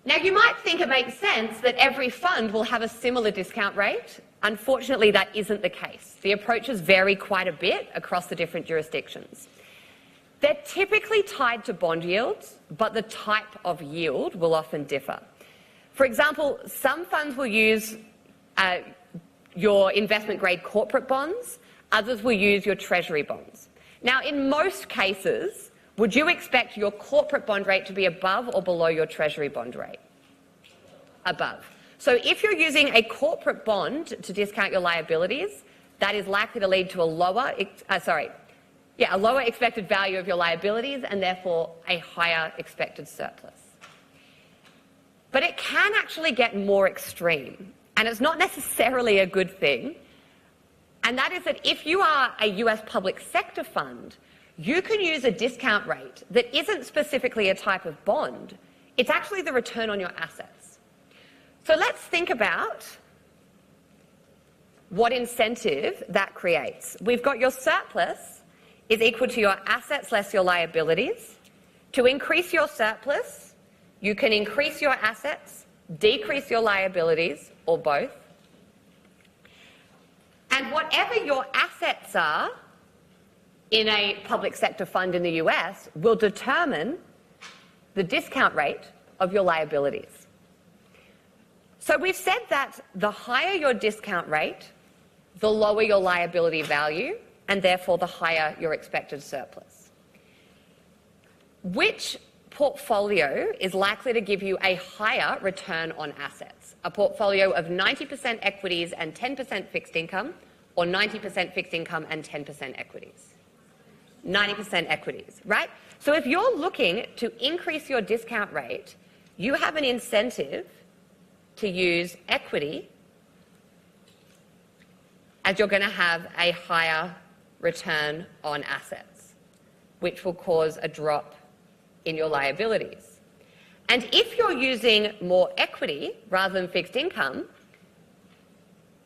Now, you might think it makes sense that every fund will have a similar discount rate. Unfortunately, that isn't the case. The approaches vary quite a bit across the different jurisdictions. They're typically tied to bond yields, but the type of yield will often differ. For example, some funds will use your investment-grade corporate bonds, others will use your treasury bonds. Now, in most cases, would you expect your corporate bond rate to be above or below your treasury bond rate? Above. So if you're using a corporate bond to discount your liabilities, that is likely to lead to a lower expected value of your liabilities and therefore a higher expected surplus. But it can actually get more extreme, and it's not necessarily a good thing. And that is that if you are a US public sector fund, you can use a discount rate that isn't specifically a type of bond. It's actually the return on your assets. So let's think about what incentive that creates. We've got your surplus is equal to your assets less your liabilities. To increase your surplus, you can increase your assets, decrease your liabilities, or both. And whatever your assets are in a public sector fund in the US will determine the discount rate of your liabilities. So we've said that the higher your discount rate, the lower your liability value, and therefore the higher your expected surplus. Which portfolio is likely to give you a higher return on assets? A portfolio of 90% equities and 10% fixed income, or 90% fixed income and 10% equities? 90% equities, right? So if you're looking to increase your discount rate, you have an incentive to use equity, as you're going to have a higher return on assets, which will cause a drop in your liabilities. And if you're using more equity rather than fixed income,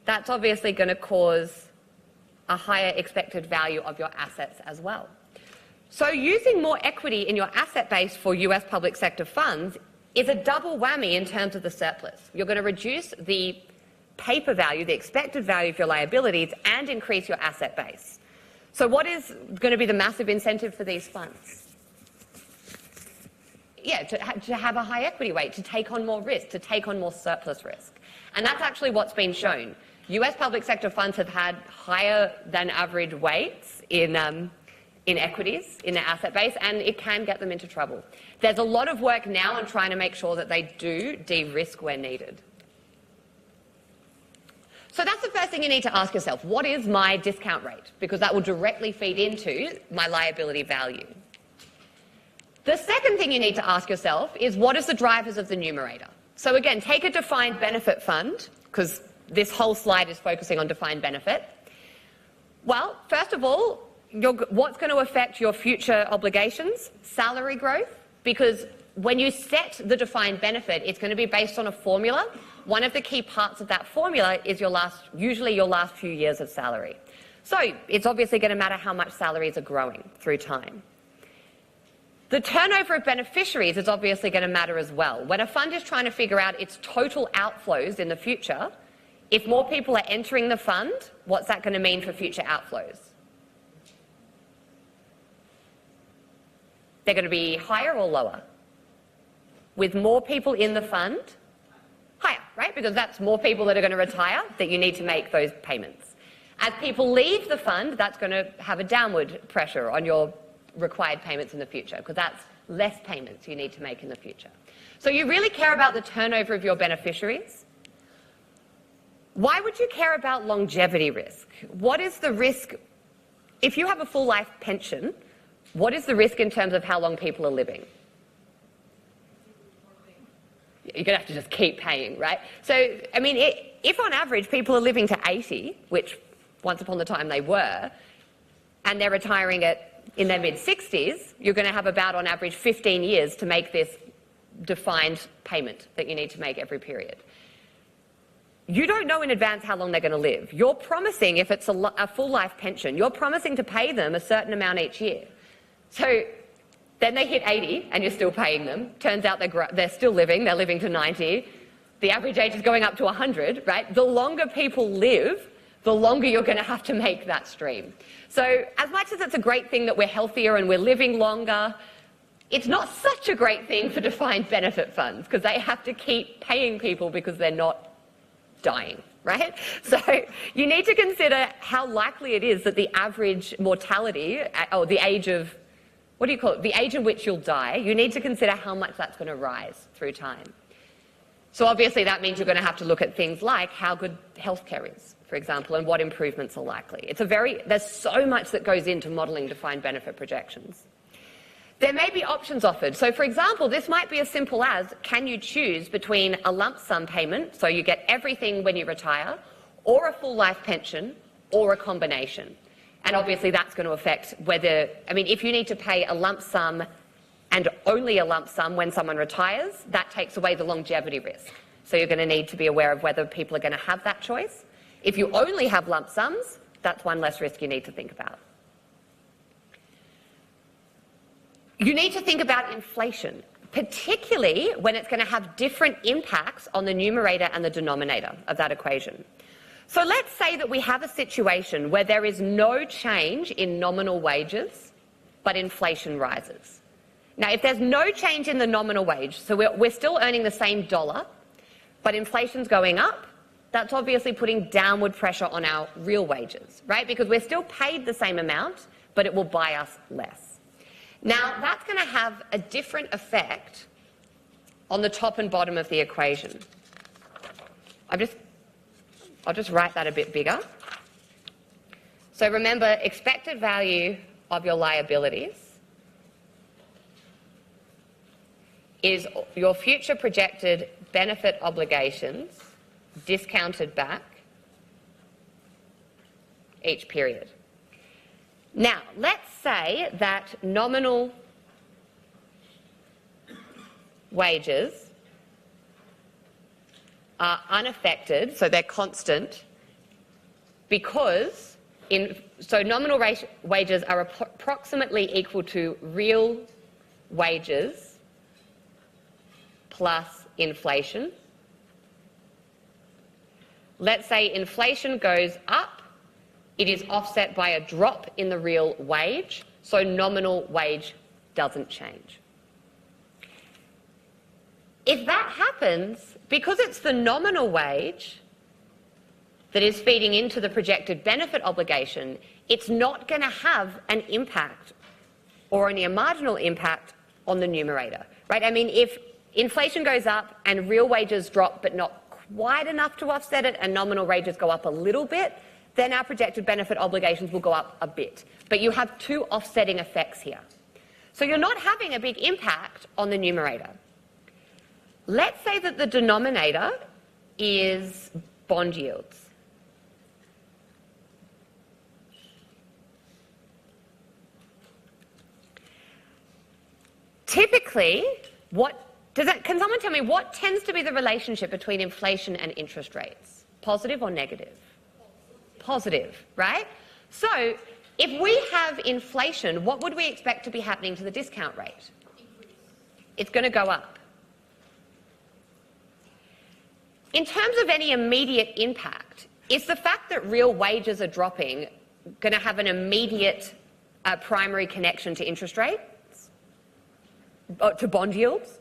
that's obviously going to cause a higher expected value of your assets as well. So using more equity in your asset base for US public sector funds is a double whammy in terms of the surplus. You're going to reduce the paper value, the expected value of your liabilities, and increase your asset base. So what is going to be the massive incentive for these funds? Yeah, to have a high equity weight, to take on more risk, to take on more surplus risk. And that's actually what's been shown. US public sector funds have had higher than average weights in equities, in their asset base, and it can get them into trouble. There's a lot of work now on trying to make sure that they do de-risk where needed. So that's the first thing you need to ask yourself. What is my discount rate? Because that will directly feed into my liability value. The second thing you need to ask yourself is, what is the drivers of the numerator? So again, take a defined benefit fund, because this whole slide is focusing on defined benefit. Well, first of all, what's going to affect your future obligations? Salary growth, because when you set the defined benefit, it's going to be based on a formula. One of the key parts of that formula is usually your last few years of salary. So it's obviously going to matter how much salaries are growing through time. The turnover of beneficiaries is obviously going to matter as well. When a fund is trying to figure out its total outflows in the future, if more people are entering the fund, what's that going to mean for future outflows? They're going to be higher or lower? With more people in the fund, higher, right? Because that's more people that are going to retire that you need to make those payments. As people leave the fund, that's going to have a downward pressure on your required payments in the future, because that's less payments you need to make in the future. So you really care about the turnover of your beneficiaries. Why would you care about longevity risk? What is the risk? If you have a full life pension, what is the risk in terms of how long people are living? You're going to have to just keep paying, right? So, I mean, if on average people are living to 80, which once upon a time they were, and they're retiring in their mid-60s, you're going to have about, on average, 15 years to make this defined payment that you need to make every period. You don't know in advance how long they're going to live. You're promising, if it's a full life pension, you're promising to pay them a certain amount each year. So then they hit 80 and you're still paying them. Turns out they're still living, they're living to 90. The average age is going up to 100, right? The longer people live, the longer you're going to have to make that stream. So as much as it's a great thing that we're healthier and we're living longer, it's not such a great thing for defined benefit funds, because they have to keep paying people because they're not dying, right? So you need to consider how likely it is that the average mortality, or the age of, what do you call it, the age in which you'll die, you need to consider how much that's going to rise through time. So obviously that means you're going to have to look at things like how good healthcare is, for example, and what improvements are likely. There's so much that goes into modelling defined benefit projections. There may be options offered. So for example, this might be as simple as, can you choose between a lump sum payment, so you get everything when you retire, or a full life pension, or a combination? And obviously that's going to affect whether, I mean, if you need to pay a lump sum and only a lump sum when someone retires, that takes away the longevity risk. So you're going to need to be aware of whether people are going to have that choice. If you only have lump sums, that's one less risk you need to think about. You need to think about inflation, particularly when it's going to have different impacts on the numerator and the denominator of that equation. So let's say that we have a situation where there is no change in nominal wages, but inflation rises. Now, if there's no change in the nominal wage, so we're still earning the same dollar, but inflation's going up, that's obviously putting downward pressure on our real wages, right? Because we're still paid the same amount, but it will buy us less. Now, that's going to have a different effect on the top and bottom of the equation. I'll just write that a bit bigger. So remember, expected value of your liabilities is your future projected benefit obligations discounted back each period. Now, let's say that nominal wages are unaffected, so they're constant, because nominal wages are approximately equal to real wages plus inflation. Let's say inflation goes up, it is offset by a drop in the real wage, so nominal wage doesn't change. If that happens, because it's the nominal wage that is feeding into the projected benefit obligation, it's not going to have an impact or only a marginal impact on the numerator, right? I mean, if inflation goes up and real wages drop but not quite enough to offset it and nominal wages go up a little bit, then our projected benefit obligations will go up a bit. But you have two offsetting effects here. So you're not having a big impact on the numerator. Let's say that the denominator is bond yields. Typically, can someone tell me what tends to be the relationship between inflation and interest rates? Positive or negative? Positive, right? So if we have inflation, what would we expect to be happening to the discount rate? it's going to go up. In terms of any immediate impact, is the fact that real wages are dropping going to have an immediate primary connection to interest rates, or to bond yields?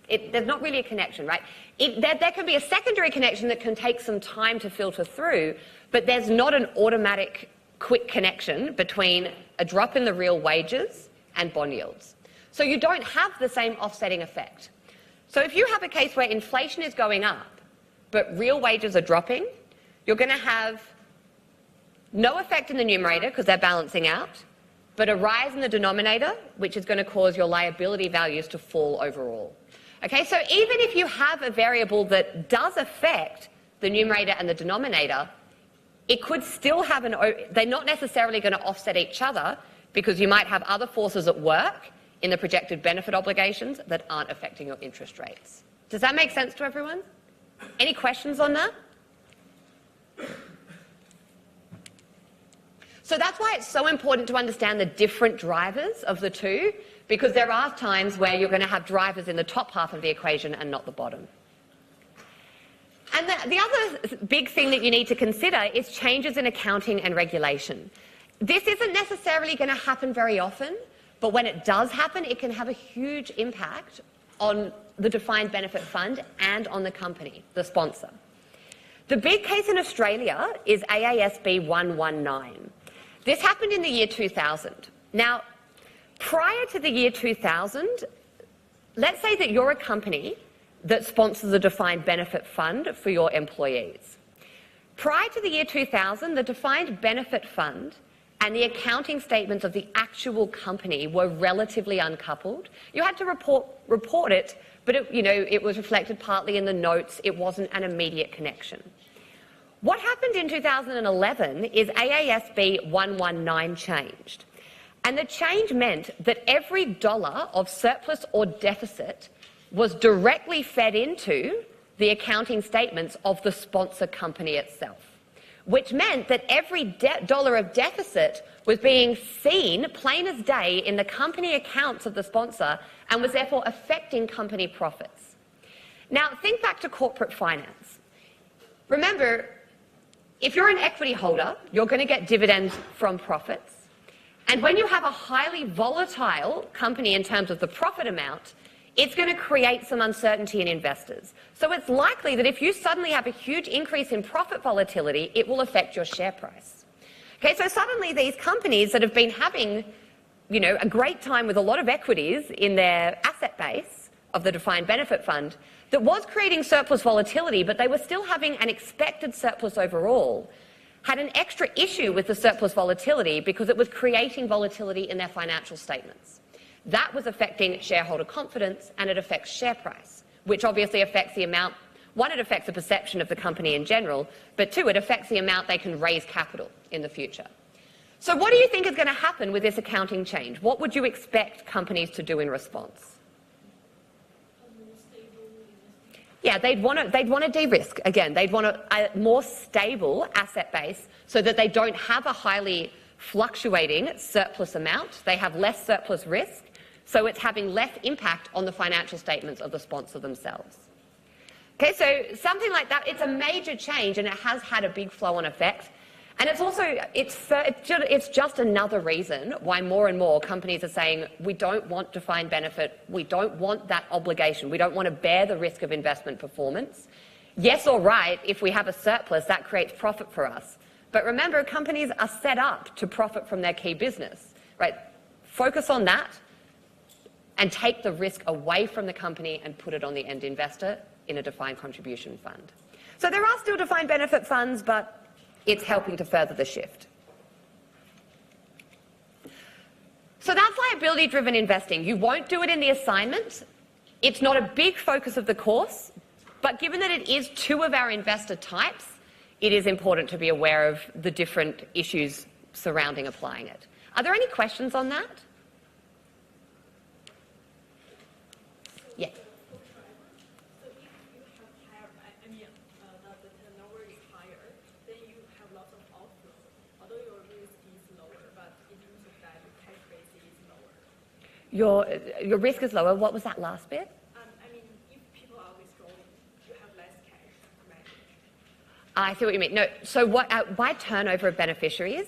There's not really a connection, right? There can be a secondary connection that can take some time to filter through, but there's not an automatic quick connection between a drop in the real wages and bond yields. So you don't have the same offsetting effect. So if you have a case where inflation is going up, but real wages are dropping, you're going to have no effect in the numerator because they're balancing out, but a rise in the denominator, which is going to cause your liability values to fall overall. Okay, so even if you have a variable that does affect the numerator and the denominator, it could still have they're not necessarily going to offset each other because you might have other forces at work in the projected benefit obligations that aren't affecting your interest rates. Does that make sense to everyone? Any questions on that? So that's why it's so important to understand the different drivers of the two, because there are times where you're going to have drivers in the top half of the equation and not the bottom. And the other big thing that you need to consider is changes in accounting and regulation. This isn't necessarily going to happen very often, but when it does happen, it can have a huge impact on the defined benefit fund and on the company, the sponsor. The big case in Australia is AASB 119. This happened in the year 2000. Now, prior to the year 2000, let's say that you're a company that sponsors a defined benefit fund for your employees. Prior to the year 2000, the defined benefit fund and the accounting statements of the actual company were relatively uncoupled. You had to report it, but it was reflected partly in the notes. It wasn't an immediate connection. What happened in 2011 is AASB 119 changed. And the change meant that every dollar of surplus or deficit was directly fed into the accounting statements of the sponsor company itself, which meant that every dollar of deficit was being seen plain as day in the company accounts of the sponsor and was therefore affecting company profits. Now, think back to corporate finance. Remember, if you're an equity holder, you're going to get dividends from profits. And when you have a highly volatile company in terms of the profit amount, it's going to create some uncertainty in investors. So it's likely that if you suddenly have a huge increase in profit volatility, it will affect your share price. Okay, so suddenly these companies that have been having, a great time with a lot of equities in their asset base of the defined benefit fund, that was creating surplus volatility, but they were still having an expected surplus overall, had an extra issue with the surplus volatility because it was creating volatility in their financial statements. That was affecting shareholder confidence, and it affects share price, which obviously affects the amount. One, it affects the perception of the company in general, but two, it affects the amount they can raise capital in the future. So what do you think is going to happen with this accounting change? What would you expect companies to do in response? Yeah, they'd want to de-risk. Again, they'd want a more stable asset base so that they don't have a highly fluctuating surplus amount. They have less surplus risk, so it's having less impact on the financial statements of the sponsor themselves. Okay, so something like that, it's a major change and it has had a big flow-on effect. And it's also, it's just another reason why more and more companies are saying, we don't want defined benefit, we don't want that obligation, we don't want to bear the risk of investment performance. Yes, all right, if we have a surplus, that creates profit for us. But remember, companies are set up to profit from their key business, right? Focus on that and take the risk away from the company and put it on the end investor in a defined contribution fund. So there are still defined benefit funds, but it's helping to further the shift. So that's liability-driven investing. You won't do it in the assignment. It's not a big focus of the course, but given that it is two of our investor types, it is important to be aware of the different issues surrounding applying it. Are there any questions on that? Yeah. So if you have higher, the turnover is higher, then you have lots of outflow. Although your risk is lower, but in terms of that, your cash base is lower. Your risk is lower. What was that last bit? I mean, if people are withdrawing, you have less cash to manage. I see what you mean. No, so what, by turnover of beneficiaries,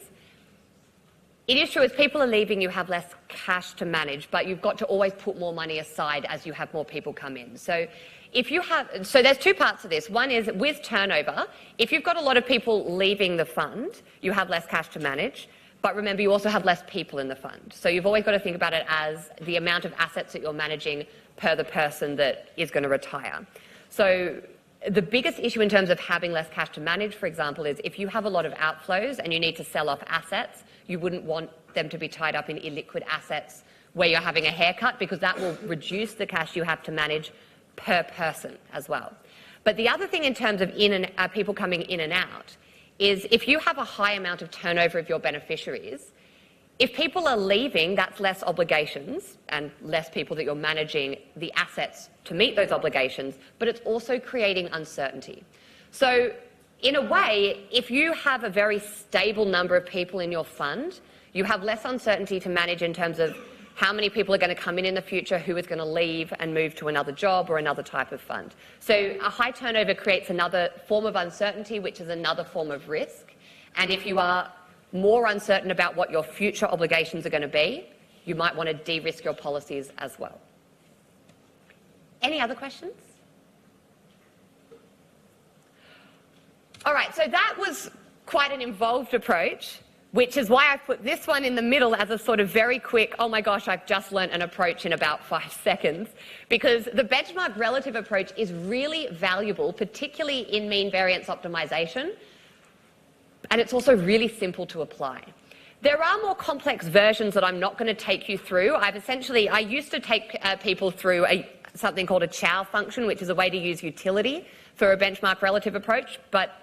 it is true as people are leaving, you have less cash to manage, but you've got to always put more money aside as you have more people come in. So if you have, so there's two parts of this. One is with turnover, if you've got a lot of people leaving the fund, you have less cash to manage. But remember, you also have less people in the fund. So you've always got to think about it as the amount of assets that you're managing per the person that is going to retire. So the biggest issue in terms of having less cash to manage, for example, is if you have a lot of outflows and you need to sell off assets, you wouldn't want them to be tied up in illiquid assets where you're having a haircut, because that will reduce the cash you have to manage per person as well. But the other thing in terms of people coming in and out is if you have a high amount of turnover of your beneficiaries, if people are leaving, that's less obligations and less people that you're managing the assets to meet those obligations, but it's also creating uncertainty. So in a way, if you have a very stable number of people in your fund, you have less uncertainty to manage in terms of how many people are going to come in the future, who is going to leave and move to another job or another type of fund. So a high turnover creates another form of uncertainty, which is another form of risk. And if you are more uncertain about what your future obligations are going to be, you might want to de-risk your policies as well. Any other questions? All right, so that was quite an involved approach, which is why I put this one in the middle as a sort of very quick, oh my gosh, I've just learnt an approach in about 5 seconds, because the benchmark relative approach is really valuable, particularly in mean variance optimization, and it's also really simple to apply. There are more complex versions that I'm not going to take you through. I used to take people through something called a chow function, which is a way to use utility for a benchmark relative approach, but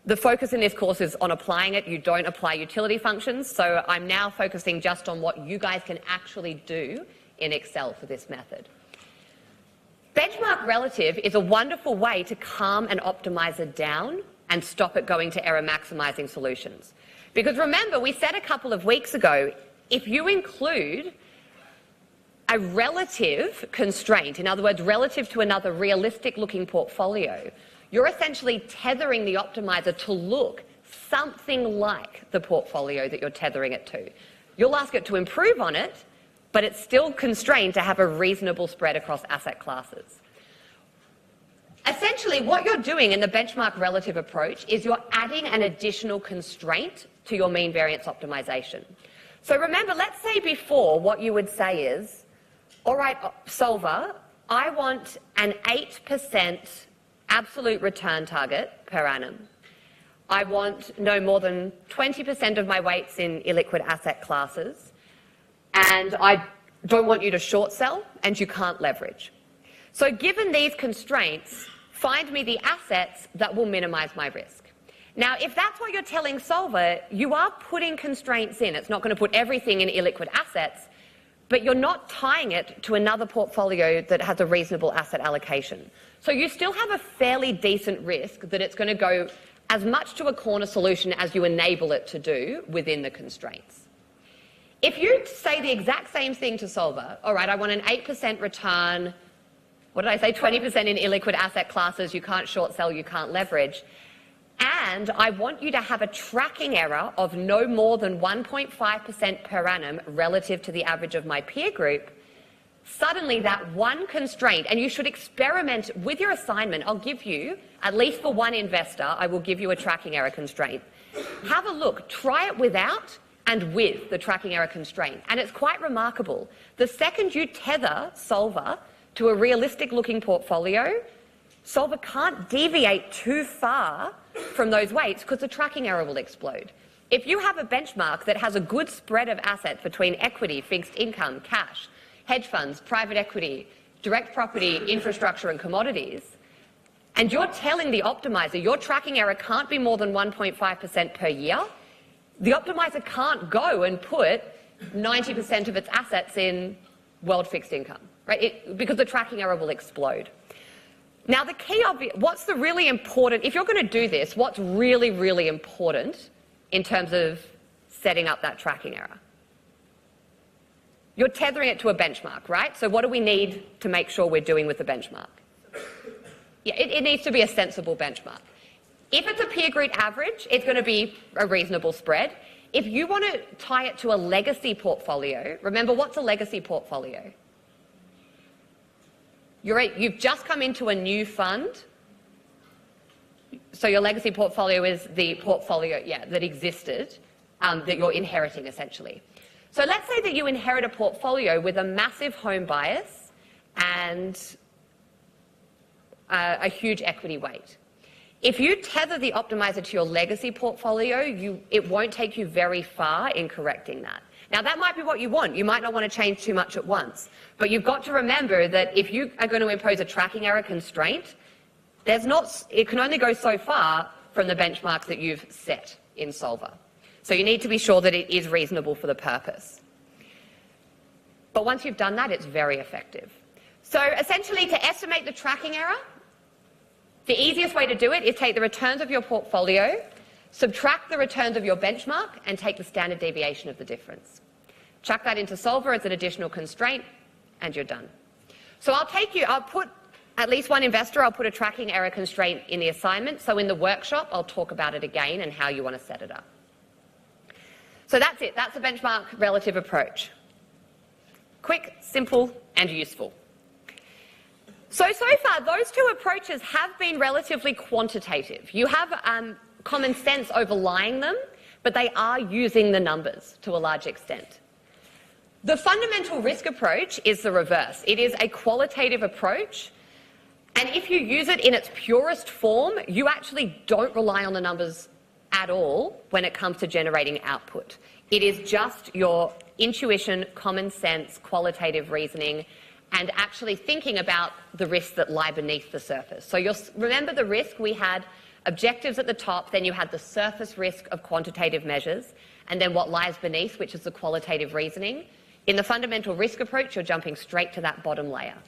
the focus in this course is on applying it. You don't apply utility functions, so I'm now focusing just on what you guys can actually do in Excel for this method. Benchmark relative is a wonderful way to calm an optimizer down and stop it going to error maximizing solutions. Because remember, we said a couple of weeks ago, if you include a relative constraint, in other words, relative to another realistic looking portfolio, you're essentially tethering the optimizer to look something like the portfolio that you're tethering it to. You'll ask it to improve on it, but it's still constrained to have a reasonable spread across asset classes. Essentially, what you're doing in the benchmark relative approach is you're adding an additional constraint to your mean variance optimization. So remember, let's say before what you would say is, all right, solver, I want an 8% absolute return target per annum. I want no more than 20% of my weights in illiquid asset classes, and I don't want you to short sell, and you can't leverage. So given these constraints, find me the assets that will minimize my risk. Now, if that's what you're telling Solver, you are putting constraints in. It's not going to put everything in illiquid assets, but you're not tying it to another portfolio that has a reasonable asset allocation. So you still have a fairly decent risk that it's going to go as much to a corner solution as you enable it to do within the constraints. If you say the exact same thing to Solver, all right, I want an 8% return, what did I say, 20% in illiquid asset classes, you can't short sell, you can't leverage, and I want you to have a tracking error of no more than 1.5% per annum relative to the average of my peer group, suddenly that one constraint, and you should experiment with your assignment. I'll give you, at least for one investor, I will give you a tracking error constraint. Have a look, try it without and with the tracking error constraint, and it's quite remarkable. The second you tether Solver to a realistic looking portfolio, Solver can't deviate too far from those weights because the tracking error will explode. If you have a benchmark that has a good spread of assets between equity, fixed income, cash, hedge funds, private equity, direct property, infrastructure and commodities, and you're telling the optimizer your tracking error can't be more than 1.5% per year, the optimizer can't go and put 90% of its assets in world fixed income, right? Because the tracking error will explode. Now, the key of it, what's the really important, if you're going to do this, what's really, really important in terms of setting up that tracking error? You're tethering it to a benchmark, right? So what do we need to make sure we're doing with the benchmark? Yeah, it needs to be a sensible benchmark. If it's a peer group average, it's going to be a reasonable spread. If you want to tie it to a legacy portfolio, remember, what's a legacy portfolio? You've just come into a new fund. So your legacy portfolio is the portfolio, that existed, that you're inheriting essentially. So let's say that you inherit a portfolio with a massive home bias and a huge equity weight. If you tether the optimizer to your legacy portfolio, it won't take you very far in correcting that. Now, that might be what you want. You might not want to change too much at once. But you've got to remember that if you are going to impose a tracking error constraint, it can only go so far from the benchmarks that you've set in Solver. So you need to be sure that it is reasonable for the purpose. But once you've done that, it's very effective. So essentially, to estimate the tracking error, the easiest way to do it is take the returns of your portfolio, subtract the returns of your benchmark, and take the standard deviation of the difference. Chuck that into Solver as an additional constraint, and you're done. So I'll put at least one investor, I'll put a tracking error constraint in the assignment. So in the workshop, I'll talk about it again and how you want to set it up. So that's it. That's a benchmark relative approach. Quick, simple, and useful. So far, those two approaches have been relatively quantitative. You have common sense overlying them, but they are using the numbers to a large extent. The fundamental risk approach is the reverse. It is a qualitative approach, and if you use it in its purest form, you actually don't rely on the numbers at all when it comes to generating output. It is just your intuition, common sense, qualitative reasoning, and actually thinking about the risks that lie beneath the surface. So remember the risk, we had objectives at the top, then you had the surface risk of quantitative measures, and then what lies beneath, which is the qualitative reasoning. In the fundamental risk approach, you're jumping straight to that bottom layer.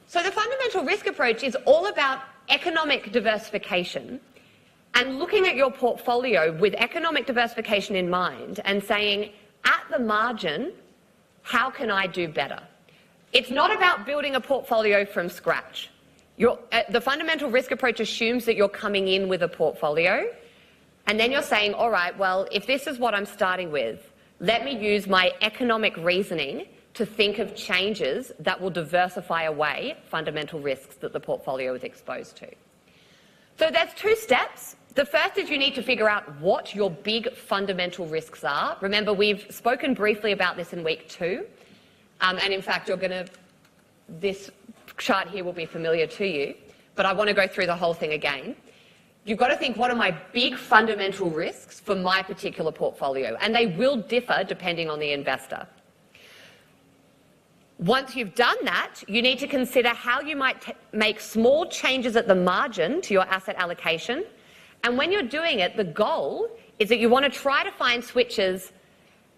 So the fundamental risk approach is all about economic diversification and looking at your portfolio with economic diversification in mind and saying, at the margin, how can I do better? It's not about building a portfolio from scratch. The fundamental risk approach assumes that you're coming in with a portfolio, and then you're saying, all right, well, if this is what I'm starting with, let me use my economic reasoning to think of changes that will diversify away fundamental risks that the portfolio is exposed to. So there's two steps. The first is you need to figure out what your big fundamental risks are. Remember, we've spoken briefly about this in week 2. And in fact, this chart here will be familiar to you, but I want to go through the whole thing again. You've got to think, what are my big fundamental risks for my particular portfolio? And they will differ depending on the investor. Once you've done that, you need to consider how you might make small changes at the margin to your asset allocation. And when you're doing it, the goal is that you want to try to find switches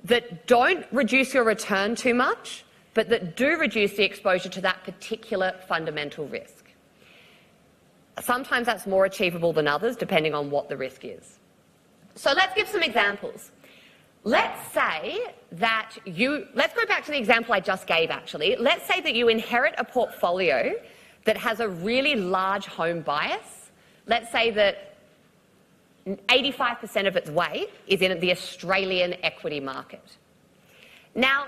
that don't reduce your return too much, but that do reduce the exposure to that particular fundamental risk. Sometimes that's more achievable than others, depending on what the risk is. So let's give some examples. Let's say that let's go back to the example I just gave, actually. Let's say that you inherit a portfolio that has a really large home bias. Let's say that 85% of its weight is in the Australian equity market. Now,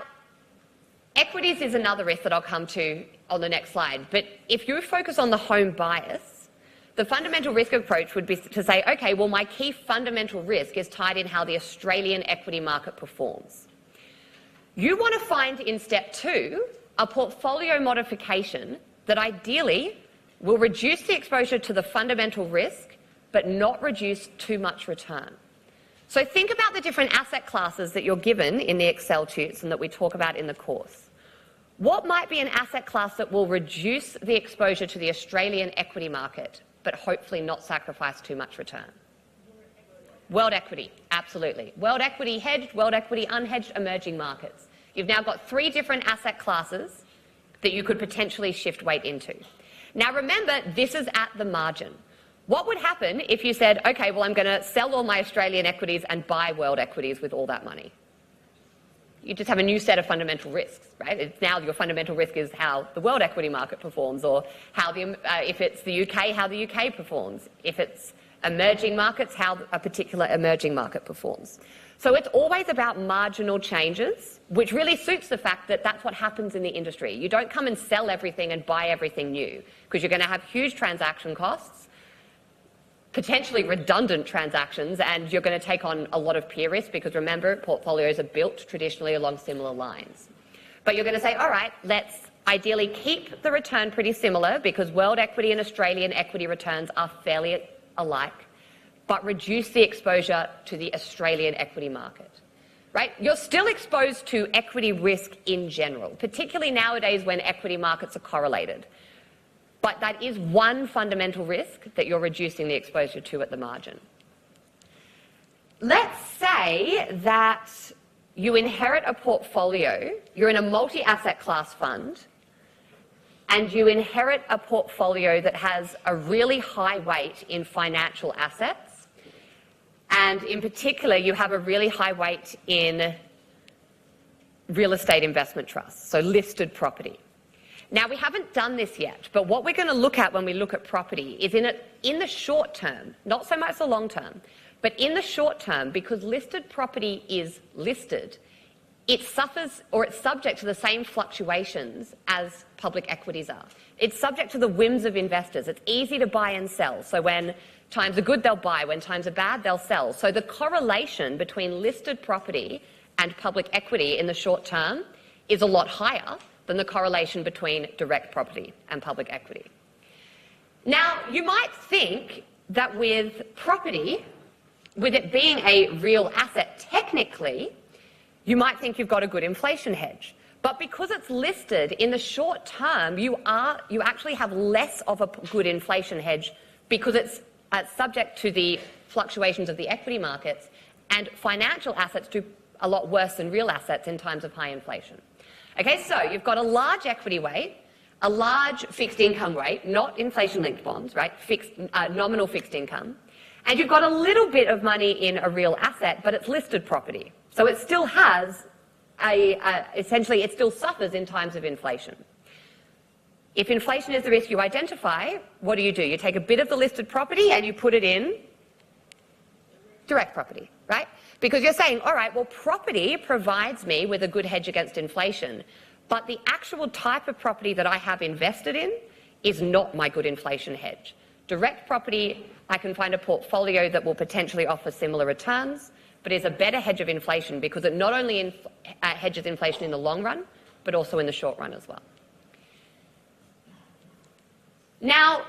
equities is another risk that I'll come to on the next slide, but if you focus on the home bias, the fundamental risk approach would be to say, okay, well, my key fundamental risk is tied in how the Australian equity market performs. You want to find in step 2 a portfolio modification that ideally will reduce the exposure to the fundamental risk but not reduce too much return. So think about the different asset classes that you're given in the Excel tuts and that we talk about in the course. What might be an asset class that will reduce the exposure to the Australian equity market but hopefully not sacrifice too much return? World equity, absolutely. World equity hedged, world equity unhedged, emerging markets. You've now got 3 different asset classes that you could potentially shift weight into. Now remember, this is at the margin. What would happen if you said, okay, well, I'm going to sell all my Australian equities and buy world equities with all that money? You just have a new set of fundamental risks, right? It's now your fundamental risk is how the world equity market performs, or how if it's the UK, how the UK performs. If it's emerging markets, how a particular emerging market performs. So it's always about marginal changes, which really suits the fact that that's what happens in the industry. You don't come and sell everything and buy everything new, because you're going to have huge transaction costs, potentially redundant transactions, and you're going to take on a lot of peer risk, because remember, portfolios are built traditionally along similar lines. But you're going to say, all right, let's ideally keep the return pretty similar, because world equity and Australian equity returns are fairly alike, but reduce the exposure to the Australian equity market, right? You're still exposed to equity risk in general, particularly nowadays when equity markets are correlated. But that is one fundamental risk that you're reducing the exposure to at the margin. Let's say that you inherit a portfolio, you're in a multi-asset class fund, and you inherit a portfolio that has a really high weight in financial assets, and in particular, you have a really high weight in real estate investment trusts, so listed property. Now, we haven't done this yet, but what we're going to look at when we look at property is in the short term, not so much the long term, but in the short term, because listed property is listed, it suffers, or it's subject to the same fluctuations as public equities are. It's subject to the whims of investors. It's easy to buy and sell. So when times are good, they'll buy. When times are bad, they'll sell. So the correlation between listed property and public equity in the short term is a lot higher than the correlation between direct property and public equity. Now, you might think that with property, with it being a real asset technically, you might think you've got a good inflation hedge. But because it's listed in the short term, you actually have less of a good inflation hedge, because it's subject to the fluctuations of the equity markets, and financial assets do a lot worse than real assets in times of high inflation. Okay, so you've got a large equity weight, a large fixed income weight, not inflation-linked bonds, right? Nominal fixed income, and you've got a little bit of money in a real asset, but it's listed property. So it still has essentially, it still suffers in times of inflation. If inflation is the risk you identify, what do? You take a bit of the listed property and you put it in direct property, right? Because you're saying, all right, well, property provides me with a good hedge against inflation, but the actual type of property that I have invested in is not my good inflation hedge. Direct property, I can find a portfolio that will potentially offer similar returns, but is a better hedge of inflation, because it not only hedges inflation in the long run, but also in the short run as well. Now,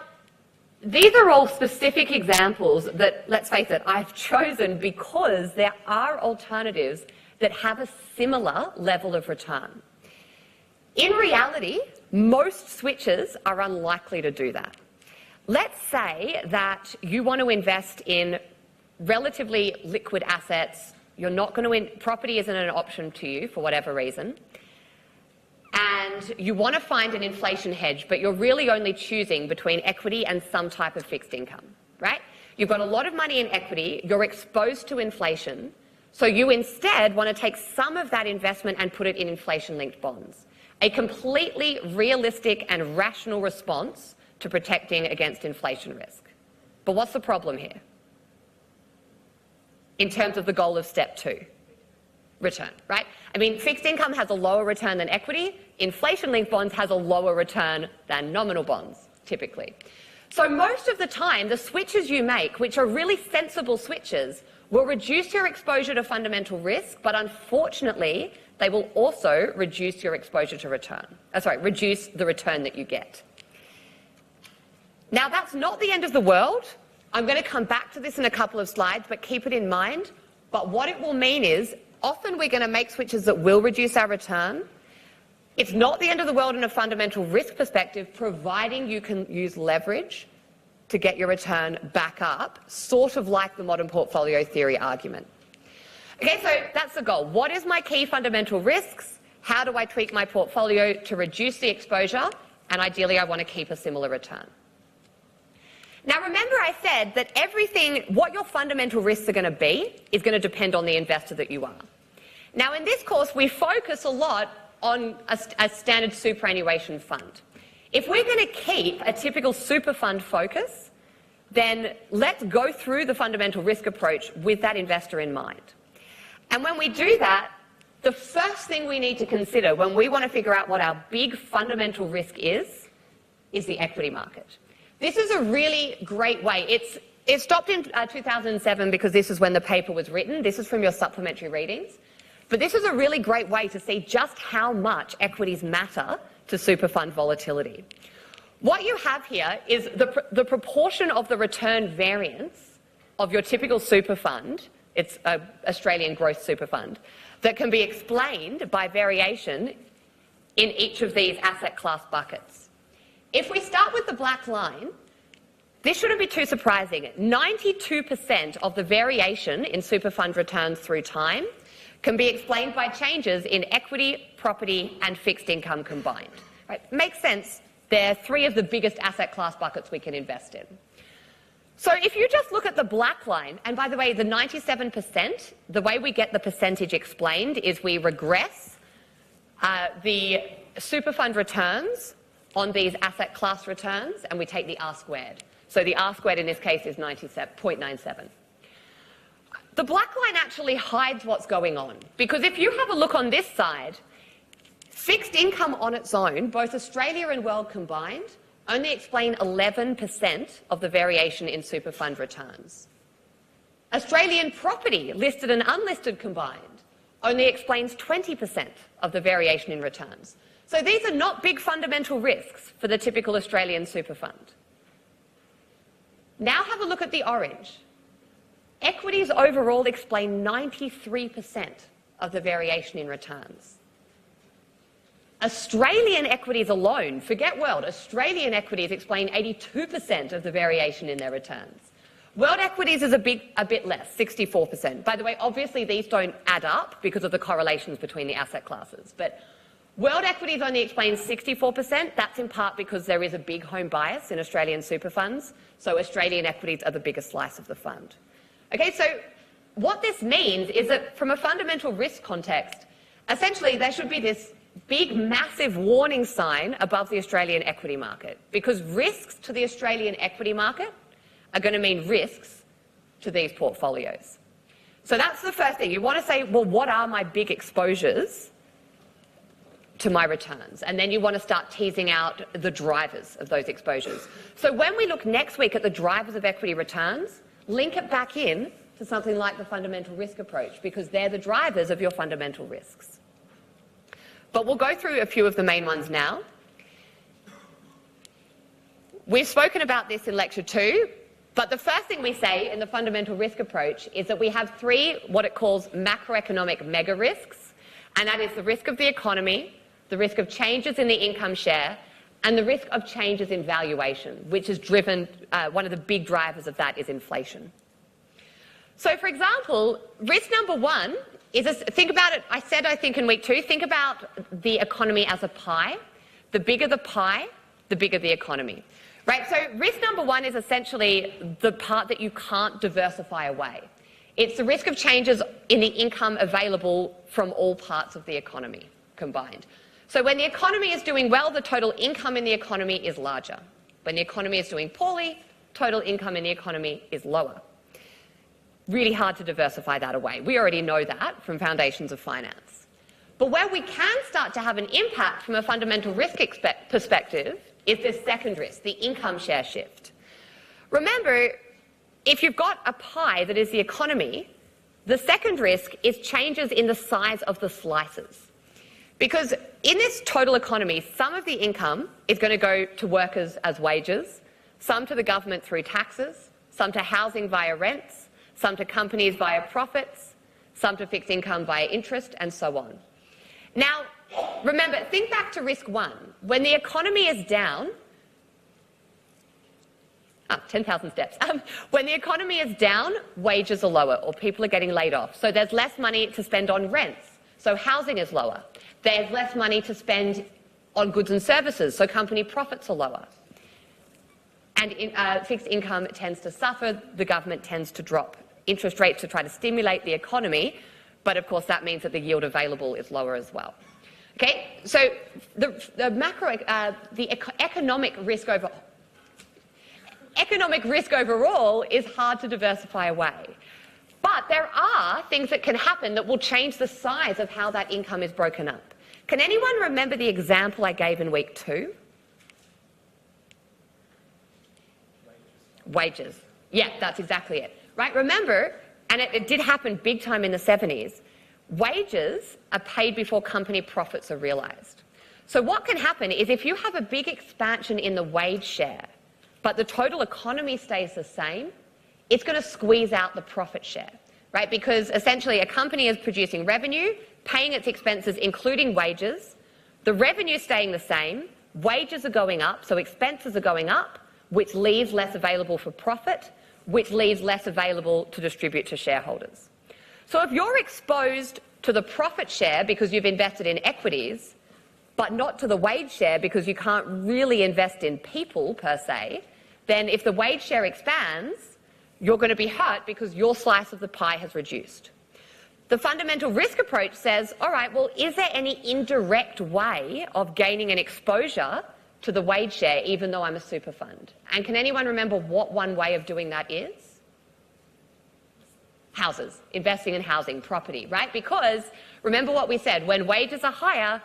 these are all specific examples that, let's face it, I've chosen because there are alternatives that have a similar level of return. In reality, most switchers are unlikely to do that. Let's say that you want to invest in relatively liquid assets. You're not going to property isn't an option to you for whatever reason, and you want to find an inflation hedge, but you're really only choosing between equity and some type of fixed income, right? You've got a lot of money in equity, you're exposed to inflation, so you instead want to take some of that investment and put it in inflation-linked bonds. A completely realistic and rational response to protecting against inflation risk. But what's the problem here? In terms of the goal of step 2, return, right? I mean, fixed income has a lower return than equity. Inflation-linked bonds has a lower return than nominal bonds, typically. So most of the time, the switches you make, which are really sensible switches, will reduce your exposure to fundamental risk, but unfortunately, they will also reduce your exposure to return. Reduce the return that you get. Now, that's not the end of the world. I'm going to come back to this in a couple of slides, but keep it in mind. But what it will mean is, often we're going to make switches that will reduce our return. It's not the end of the world in a fundamental risk perspective, providing you can use leverage to get your return back up, sort of like the modern portfolio theory argument. Okay, so that's the goal. What is my key fundamental risks? How do I tweak my portfolio to reduce the exposure? And ideally, I want to keep a similar return. Now, remember I said that what your fundamental risks are going to be is going to depend on the investor that you are. Now, in this course, we focus a lot on a standard superannuation fund. If we're going to keep a typical super fund focus, then let's go through the fundamental risk approach with that investor in mind. And when we do that, the first thing we need to consider when we want to figure out what our big fundamental risk is the equity market. This is a really great way. It stopped in 2007 because this is when the paper was written. This is from your supplementary readings. But this is a really great way to see just how much equities matter to super fund volatility. What you have here is the proportion of the return variance of your typical super fund, it's an Australian growth super fund, that can be explained by variation in each of these asset class buckets. If we start with the black line, this shouldn't be too surprising. 92% of the variation in super fund returns through time can be explained by changes in equity, property and fixed income combined. Right? Makes sense. They're three of the biggest asset class buckets we can invest in. So if you just look at the black line, and by the way, the 97%, the way we get the percentage explained is we regress the super fund returns on these asset class returns and we take the R squared. So the R squared in this case is 0.97. The black line actually hides what's going on, because if you have a look on this side, fixed income on its own, both Australia and world combined, only explain 11% of the variation in super fund returns. Australian property, listed and unlisted combined, only explains 20% of the variation in returns. So these are not big fundamental risks for the typical Australian super fund. Now have a look at the orange. Equities overall explain 93% of the variation in returns. Australian equities alone, forget world, Australian equities explain 82% of the variation in their returns. World equities is a bit less, 64%. By the way, obviously these don't add up because of the correlations between the asset classes, but world equities only explain 64%. That's in part because there is a big home bias in Australian super funds, so Australian equities are the biggest slice of the fund. Okay, so what this means is that from a fundamental risk context, essentially there should be this big, massive warning sign above the Australian equity market, because risks to the Australian equity market are going to mean risks to these portfolios. So that's the first thing. You want to say, well, what are my big exposures to my returns? And then you want to start teasing out the drivers of those exposures. So when we look next week at the drivers of equity returns, link it back in to something like the fundamental risk approach, because they're the drivers of your fundamental risks. But we'll go through a few of the main ones now. We've spoken about this in lecture 2, but the first thing we say in the fundamental risk approach is that we have 3 what it calls macroeconomic mega risks, and that is the risk of the economy, the risk of changes in the income share, and the risk of changes in valuation, which is driven, one of the big drivers of that is inflation. So, for example, risk number 1 is, think about it, I said I think in week 2, think about the economy as a pie. The bigger the pie, the bigger the economy. Right, so risk number 1 is essentially the part that you can't diversify away. It's the risk of changes in the income available from all parts of the economy combined. So when the economy is doing well, the total income in the economy is larger. When the economy is doing poorly, total income in the economy is lower. Really hard to diversify that away. We already know that from Foundations of Finance. But where we can start to have an impact from a fundamental risk perspective is this second risk, the income share shift. Remember, if you've got a pie that is the economy, the second risk is changes in the size of the slices. Because in this total economy, some of the income is going to go to workers as wages, some to the government through taxes, some to housing via rents, some to companies via profits, some to fixed income via interest, and so on. Now, remember, think back to risk 1. When the economy is down, 10,000 steps. When the economy is down, wages are lower, or people are getting laid off. So there's less money to spend on rents, so housing is lower. There's less money to spend on goods and services, so company profits are lower. And fixed income tends to suffer. The government tends to drop interest rates to try to stimulate the economy, but of course that means that the yield available is lower as well. Okay, so the economic risk overall is hard to diversify away. But there are things that can happen that will change the size of how that income is broken up. Can anyone remember the example I gave in week 2? Wages. Yeah, that's exactly it. Right, remember, and it did happen big time in the 70s, wages are paid before company profits are realised. So what can happen is if you have a big expansion in the wage share, but the total economy stays the same, it's going to squeeze out the profit share, right? Because essentially a company is producing revenue, paying its expenses, including wages, the revenue staying the same, wages are going up, so expenses are going up, which leaves less available for profit, which leaves less available to distribute to shareholders. So if you're exposed to the profit share because you've invested in equities, but not to the wage share because you can't really invest in people per se, then if the wage share expands, you're going to be hurt because your slice of the pie has reduced. The fundamental risk approach says, all right, well, is there any indirect way of gaining an exposure to the wage share even though I'm a super fund? And can anyone remember what one way of doing that is? Houses, investing in housing, property, right? Because remember what we said, when wages are higher,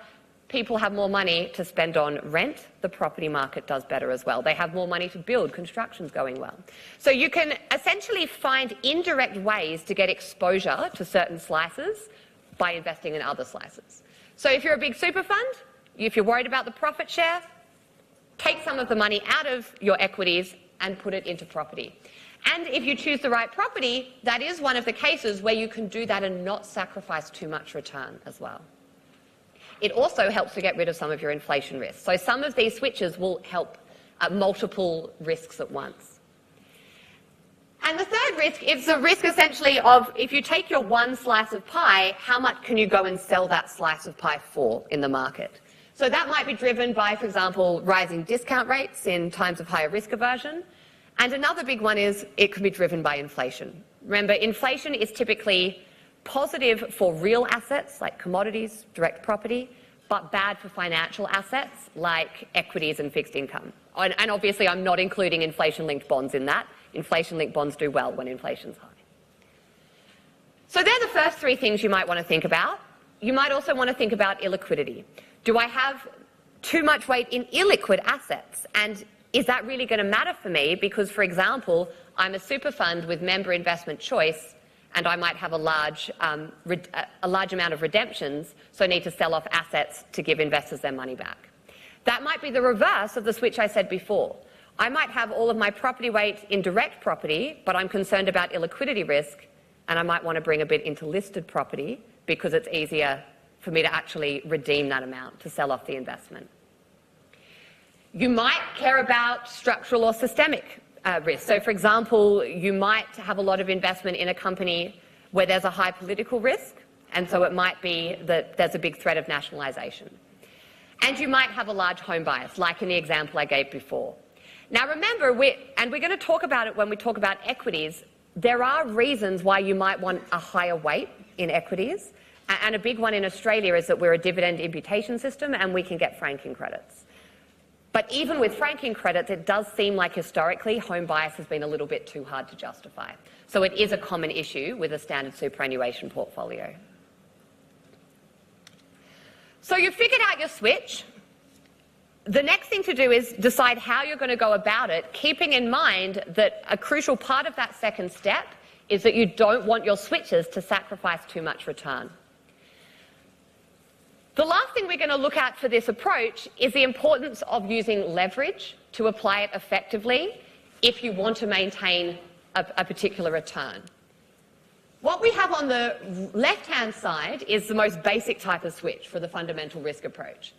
people have more money to spend on rent, the property market does better as well. They have more money to build, construction's going well. So you can essentially find indirect ways to get exposure to certain slices by investing in other slices. So if you're a big super fund, if you're worried about the profit share, take some of the money out of your equities and put it into property. And if you choose the right property, that is one of the cases where you can do that and not sacrifice too much return as well. It also helps to get rid of some of your inflation risks. So some of these switches will help multiple risks at once. And the third risk is the risk essentially of if you take your one slice of pie, how much can you go and sell that slice of pie for in the market? So that might be driven by, for example, rising discount rates in times of higher risk aversion. And another big one is it can be driven by inflation. Remember, inflation is typically positive for real assets like commodities, direct property, but bad for financial assets like equities and fixed income. And obviously I'm not including inflation-linked bonds in that. Inflation-linked bonds do well when inflation's high. So they're the first 3 things you might want to think about. You might also want to think about illiquidity. Do I have too much weight in illiquid assets? And is that really going to matter for me? Because, for example, I'm a super fund with member investment choice and I might have a large amount of redemptions, so I need to sell off assets to give investors their money back. That might be the reverse of the switch I said before. I might have all of my property weight in direct property, but I'm concerned about illiquidity risk, and I might want to bring a bit into listed property because it's easier for me to actually redeem that amount to sell off the investment. You might care about structural or systemic risk. So, for example, you might have a lot of investment in a company where there's a high political risk, and so it might be that there's a big threat of nationalisation. And you might have a large home bias, like in the example I gave before. Now remember, we're going to talk about it when we talk about equities, there are reasons why you might want a higher weight in equities, and a big one in Australia is that we're a dividend imputation system and we can get franking credits. But even with franking credits, it does seem like historically home bias has been a little bit too hard to justify. So it is a common issue with a standard superannuation portfolio. So you've figured out your switch. The next thing to do is decide how you're going to go about it, keeping in mind that a crucial part of that second step is that you don't want your switches to sacrifice too much return. The last thing we're going to look at for this approach is the importance of using leverage to apply it effectively if you want to maintain a particular return. What we have on the left-hand side is the most basic type of switch for the fundamental risk approach.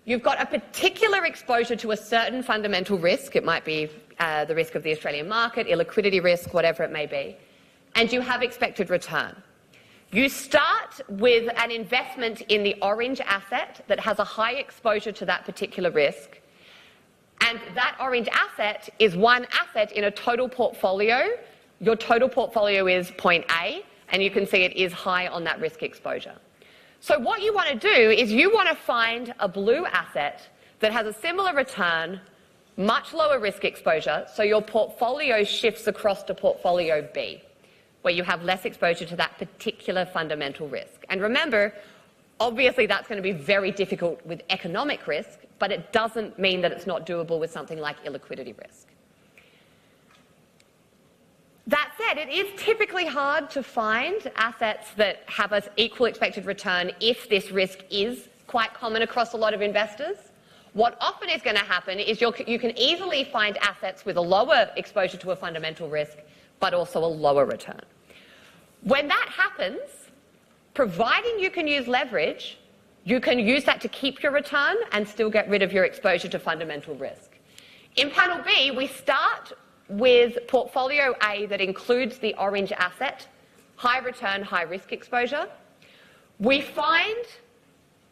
You've got a particular exposure to a certain fundamental risk. It might be the risk of the Australian market, illiquidity risk, whatever it may be, and you have expected return. You start with an investment in the orange asset that has a high exposure to that particular risk, and that orange asset is one asset in a total portfolio. Your total portfolio is point A, and you can see it is high on that risk exposure. So what you want to do is you want to find a blue asset that has a similar return, much lower risk exposure, so your portfolio shifts across to portfolio B, where you have less exposure to that particular fundamental risk. And remember, obviously that's going to be very difficult with economic risk, but it doesn't mean that it's not doable with something like illiquidity risk. That said, it is typically hard to find assets that have an equal expected return if this risk is quite common across a lot of investors. What often is going to happen is you can easily find assets with a lower exposure to a fundamental risk, but also a lower return. When that happens, providing you can use leverage, you can use that to keep your return and still get rid of your exposure to fundamental risk. In panel B, we start with portfolio A that includes the orange asset, high return, high risk exposure. We find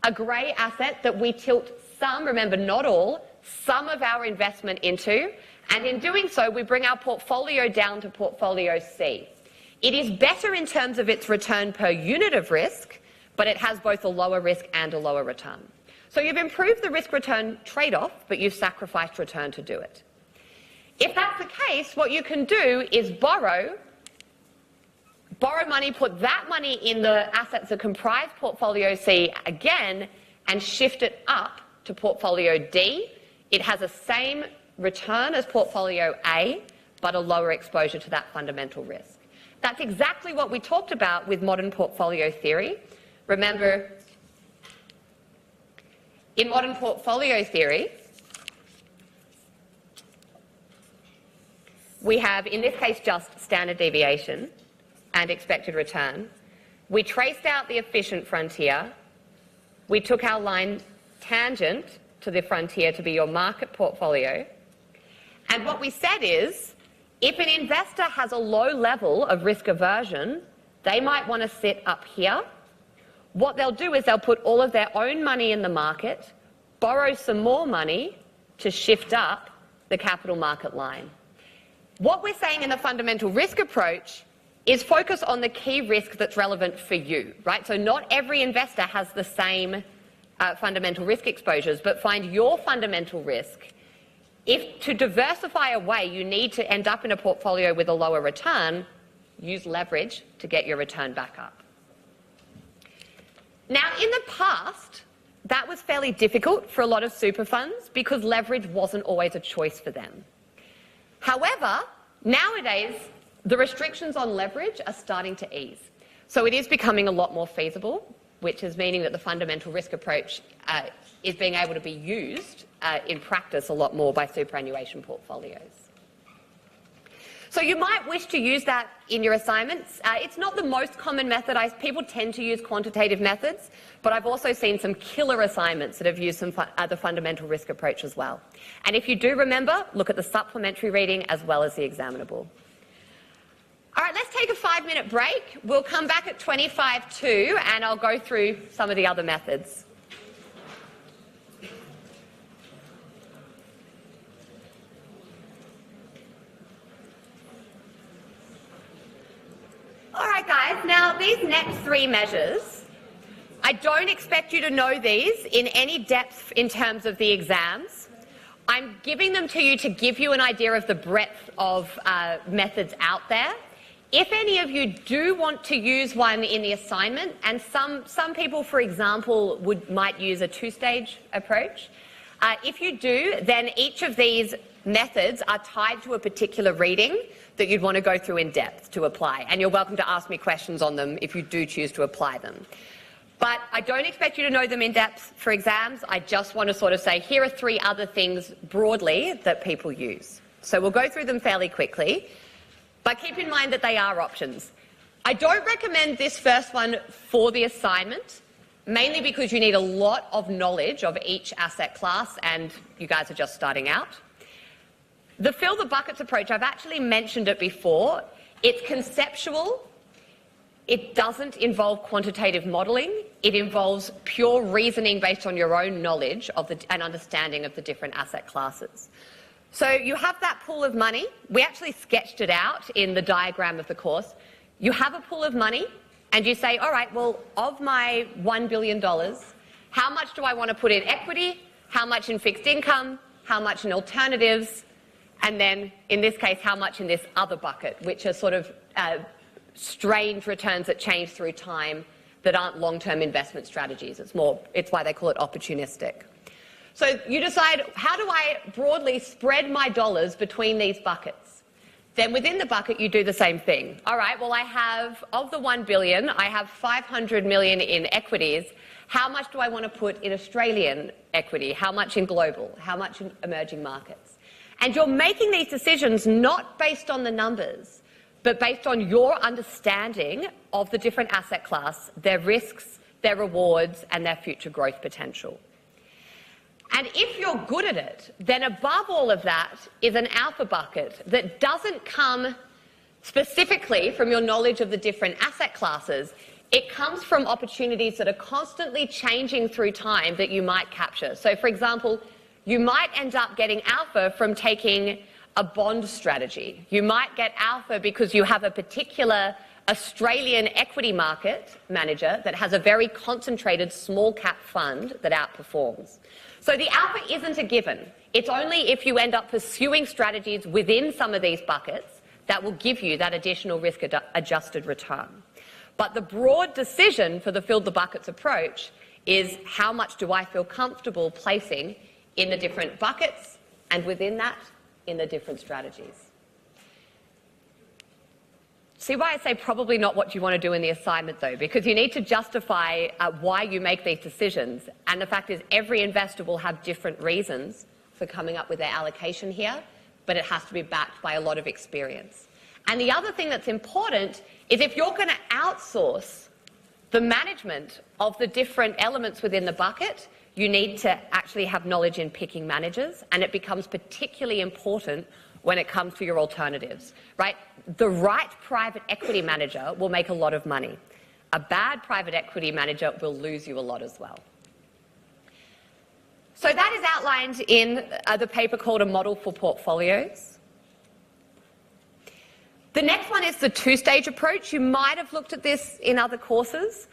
a grey asset that we tilt some, remember not all, some of our investment into, and in doing so we bring our portfolio down to portfolio C. It is better in terms of its return per unit of risk, but it has both a lower risk and a lower return. So you've improved the risk-return trade-off, but you've sacrificed return to do it. If that's the case, what you can do is borrow money, put that money in the assets that comprise portfolio C again, and shift it up to portfolio D. It has the same return as portfolio A, but a lower exposure to that fundamental risk. That's exactly what we talked about with modern portfolio theory. Remember, in modern portfolio theory, we have, in this case, just standard deviation and expected return. We traced out the efficient frontier. We took our line tangent to the frontier to be your market portfolio. And what we said is, if an investor has a low level of risk aversion, they might want to sit up here. What they'll do is they'll put all of their own money in the market, borrow some more money to shift up the capital market line. What we're saying in the fundamental risk approach is focus on the key risk that's relevant for you, right? So not every investor has the same fundamental risk exposures, but find your fundamental risk. If to diversify away you need to end up in a portfolio with a lower return, use leverage to get your return back up. Now, in the past, that was fairly difficult for a lot of super funds because leverage wasn't always a choice for them. However, nowadays, the restrictions on leverage are starting to ease. So it is becoming a lot more feasible, which is meaning that the fundamental risk approach is being able to be used in practice a lot more by superannuation portfolios. So you might wish to use that in your assignments. It's not the most common method. People tend to use quantitative methods, but I've also seen some killer assignments that have used the fundamental risk approach as well. And if you do remember, look at the supplementary reading as well as the examinable. All right, let's take a 5-minute break. We'll come back at 25:02 and I'll go through some of the other methods. All right, guys, now these next 3 measures, I don't expect you to know these in any depth in terms of the exams. I'm giving them to you to give you an idea of the breadth of methods out there. If any of you do want to use one in the assignment, and some people, for example, might use a 2-stage approach, if you do, then each of these methods are tied to a particular reading that you'd want to go through in depth to apply. And you're welcome to ask me questions on them if you do choose to apply them. But I don't expect you to know them in depth for exams. I just want to sort of say, here are 3 other things broadly that people use. So we'll go through them fairly quickly, but keep in mind that they are options. I don't recommend this first one for the assignment, mainly because you need a lot of knowledge of each asset class and you guys are just starting out. The fill the buckets approach, I've actually mentioned it before. It's conceptual. It doesn't involve quantitative modelling. It involves pure reasoning based on your own knowledge of and understanding of the different asset classes. So you have that pool of money. We actually sketched it out in the diagram of the course. You have a pool of money and you say, all right, well, of my $1 billion, how much do I want to put in equity? How much in fixed income? How much in alternatives? And then, in this case, how much in this other bucket, which are sort of strange returns that change through time that aren't long-term investment strategies. It's why they call it opportunistic. So you decide, how do I broadly spread my dollars between these buckets? Then within the bucket, you do the same thing. All right, well, I have, of the $1 billion, I have $500 million in equities. How much do I want to put in Australian equity? How much in global? How much in emerging markets? And you're making these decisions not based on the numbers, but based on your understanding of the different asset class, their risks, their rewards, and their future growth potential. And if you're good at it, then above all of that is an alpha bucket that doesn't come specifically from your knowledge of the different asset classes. It comes from opportunities that are constantly changing through time that you might capture. So, for example, you might end up getting alpha from taking a bond strategy. You might get alpha because you have a particular Australian equity market manager that has a very concentrated small cap fund that outperforms. So the alpha isn't a given. It's only if you end up pursuing strategies within some of these buckets that will give you that additional risk-adjusted return. But the broad decision for the fill the buckets approach is how much do I feel comfortable placing in the different buckets, and within that, in the different strategies. See why I say probably not what you want to do in the assignment, though, because you need to justify why you make these decisions. And the fact is every investor will have different reasons for coming up with their allocation here, but it has to be backed by a lot of experience. And the other thing that's important is if you're going to outsource the management of the different elements within the bucket, you need to actually have knowledge in picking managers, and it becomes particularly important when it comes to your alternatives, right? The right private equity manager will make a lot of money. A bad private equity manager will lose you a lot as well. So that is outlined in the paper called A Model for Portfolios. The next one is the two-stage approach. You might have looked at this in other courses.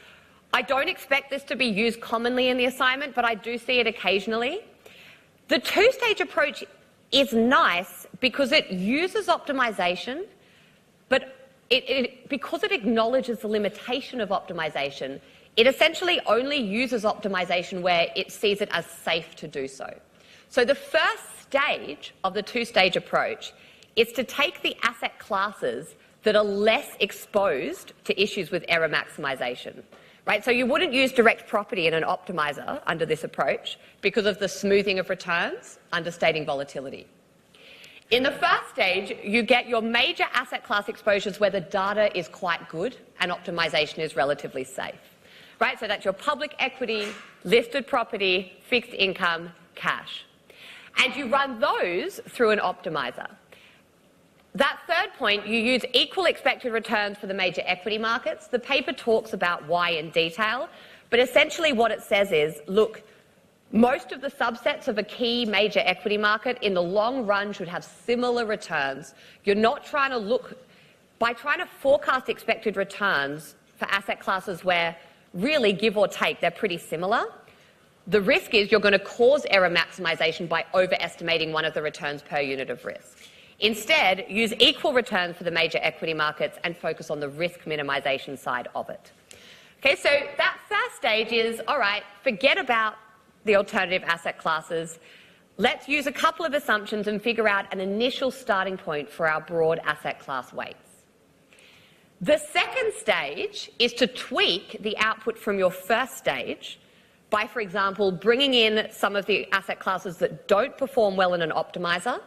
I don't expect this to be used commonly in the assignment, but I do see it occasionally. The two-stage approach is nice because it uses optimization, but because it acknowledges the limitation of optimization, it essentially only uses optimization where it sees it as safe to do so. So the first stage of the two-stage approach is to take the asset classes that are less exposed to issues with error maximization. Right, so you wouldn't use direct property in an optimizer under this approach because of the smoothing of returns, understating volatility. In the first stage, you get your major asset class exposures where the data is quite good and optimization is relatively safe. Right, so that's your public equity, listed property, fixed income, cash. And you run those through an optimizer. That third point, you use equal expected returns for the major equity markets. The paper talks about why in detail, but essentially what it says is, look, most of the subsets of a key major equity market in the long run should have similar returns. You're not trying to look, by trying to forecast expected returns for asset classes where really, give or take, they're pretty similar, the risk is you're going to cause error maximization by overestimating one of the returns per unit of risk. Instead, use equal returns for the major equity markets and focus on the risk minimization side of it. Okay, so that first stage is, all right, forget about the alternative asset classes. Let's use a couple of assumptions and figure out an initial starting point for our broad asset class weights. The second stage is to tweak the output from your first stage by, for example, bringing in some of the asset classes that don't perform well in an optimizer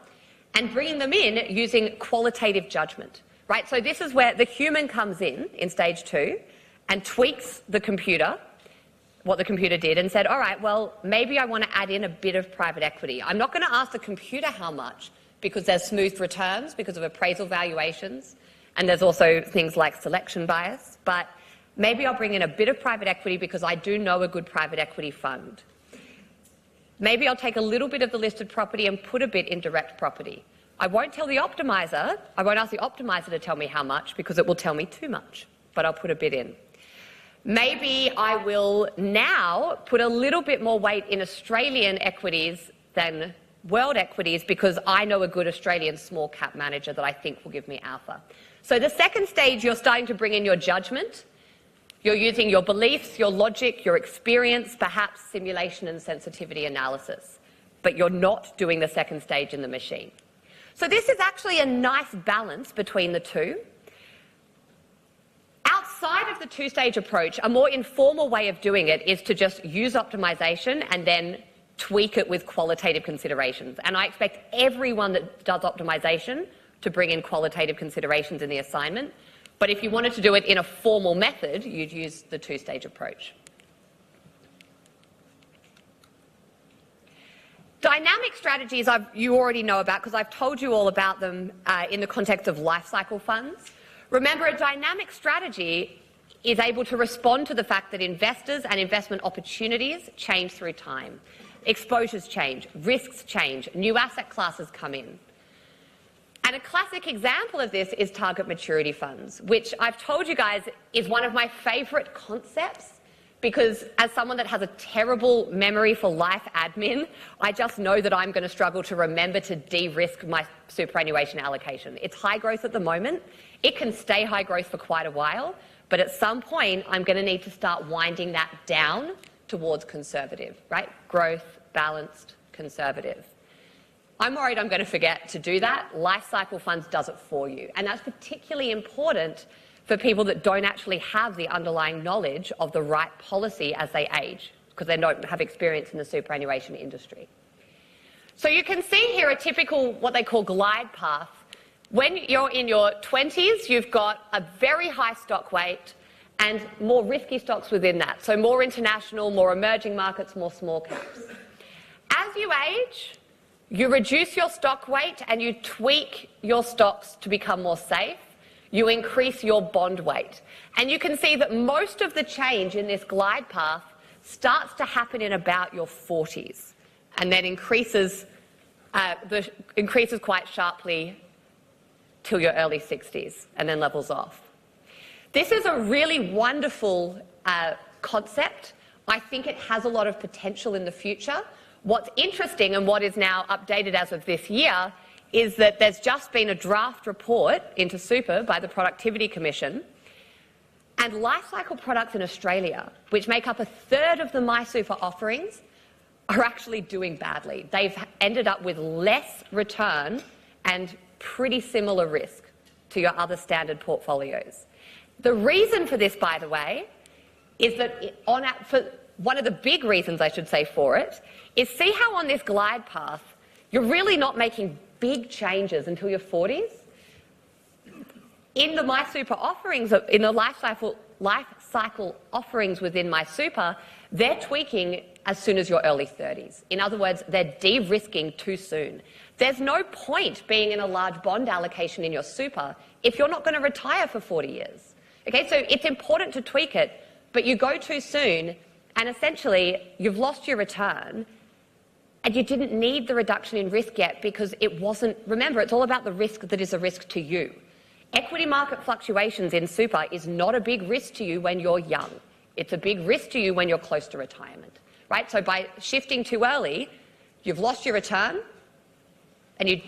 and bringing them in using qualitative judgment, right? So this is where the human comes in stage two, and tweaks the computer, what the computer did, and said, all right, well, maybe I want to add in a bit of private equity. I'm not going to ask the computer how much because there's smoothed returns because of appraisal valuations, and there's also things like selection bias, but maybe I'll bring in a bit of private equity because I do know a good private equity fund. Maybe I'll take a little bit of the listed property and put a bit in direct property. I won't tell the optimizer, I won't ask the optimizer to tell me how much because it will tell me too much, but I'll put a bit in. Maybe I will now put a little bit more weight in Australian equities than world equities because I know a good Australian small cap manager that I think will give me alpha. So the second stage, you're starting to bring in your judgment. You're using your beliefs, your logic, your experience, perhaps simulation and sensitivity analysis. But you're not doing the second stage in the machine. So this is actually a nice balance between the two. Outside of the two-stage approach, a more informal way of doing it is to just use optimization and then tweak it with qualitative considerations. And I expect everyone that does optimization to bring in qualitative considerations in the assignment. But if you wanted to do it in a formal method, you'd use the two-stage approach. Dynamic strategies you already know about because I've told you all about them in the context of life cycle funds. Remember, a dynamic strategy is able to respond to the fact that investors and investment opportunities change through time. Exposures change, risks change, new asset classes come in. And a classic example of this is target maturity funds, which I've told you guys is one of my favourite concepts because as someone that has a terrible memory for life admin, I just know that I'm going to struggle to remember to de-risk my superannuation allocation. It's high growth at the moment. It can stay high growth for quite a while, but at some point I'm going to need to start winding that down towards conservative, right? Growth, balanced, conservative. I'm worried I'm going to forget to do that. Life cycle funds does it for you. And that's particularly important for people that don't actually have the underlying knowledge of the right policy as they age, because they don't have experience in the superannuation industry. So you can see here a typical, what they call glide path. When you're in your 20s, you've got a very high stock weight and more risky stocks within that. So more international, more emerging markets, more small caps. As you age, you reduce your stock weight and you tweak your stocks to become more safe. You increase your bond weight. And you can see that most of the change in this glide path starts to happen in about your 40s and then increases quite sharply till your early 60s and then levels off. This is a really wonderful concept. I think it has a lot of potential in the future. What's interesting and what is now updated as of this year is that there's just been a draft report into super by the Productivity Commission, and lifecycle products in Australia, which make up a third of the MySuper offerings, are actually doing badly. They've ended up with less return and pretty similar risk to your other standard portfolios. The reason for this, by the way, is that one of the big reasons, I should say, for it, is see how on this glide path, you're really not making big changes until your 40s. In the MySuper offerings, in the life cycle offerings within MySuper, they're tweaking as soon as your early 30s. In other words, they're de-risking too soon. There's no point being in a large bond allocation in your super if you're not going to retire for 40 years. Okay, so it's important to tweak it, but you go too soon and essentially you've lost your return and you didn't need the reduction in risk yet because it wasn't, remember, it's all about the risk that is a risk to you. Equity market fluctuations in super is not a big risk to you when you're young. It's a big risk to you when you're close to retirement, right? So by shifting too early, you've lost your return and you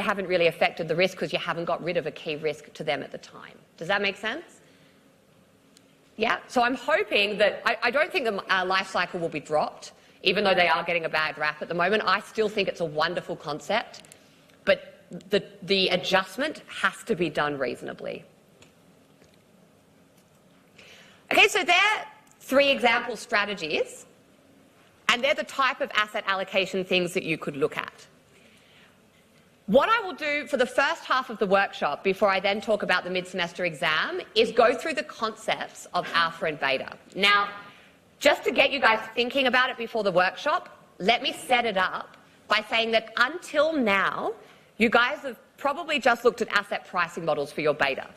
haven't really affected the risk because you haven't got rid of a key risk to them at the time. Does that make sense? Yeah, so I'm hoping that, I don't think the life cycle will be dropped, even though they are getting a bad rap at the moment. I still think it's a wonderful concept, but the adjustment has to be done reasonably. Okay, so they're 3 example strategies, and they're the type of asset allocation things that you could look at. What I will do for the first half of the workshop, before I then talk about the mid-semester exam, is go through the concepts of alpha and beta. Now, just to get you guys thinking about it before the workshop, let me set it up by saying that until now, you guys have probably just looked at asset pricing models for your beta.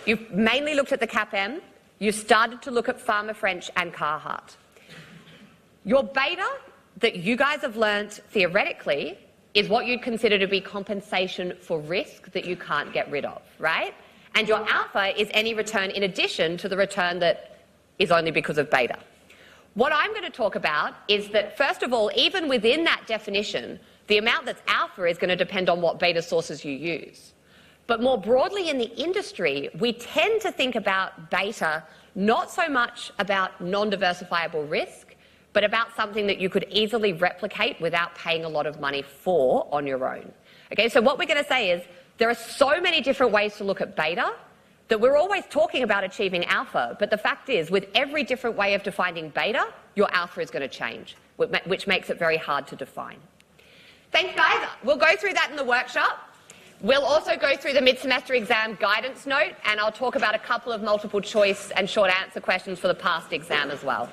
You've mainly looked at the CAPM. You started to look at Farmer French and Carhart. Your beta that you guys have learnt theoretically is what you'd consider to be compensation for risk that you can't get rid of, right? And your alpha is any return in addition to the return that is only because of beta. What I'm going to talk about is that, first of all, even within that definition, the amount that's alpha is going to depend on what beta sources you use. But more broadly in the industry, we tend to think about beta not so much about non-diversifiable risk, but about something that you could easily replicate without paying a lot of money for on your own. Okay, so what we're going to say is there are so many different ways to look at beta that we're always talking about achieving alpha, but the fact is, with every different way of defining beta, your alpha is going to change, which makes it very hard to define. Thanks, guys. We'll go through that in the workshop. We'll also go through the mid-semester exam guidance note, and I'll talk about a couple of multiple choice and short answer questions for the past exam as well.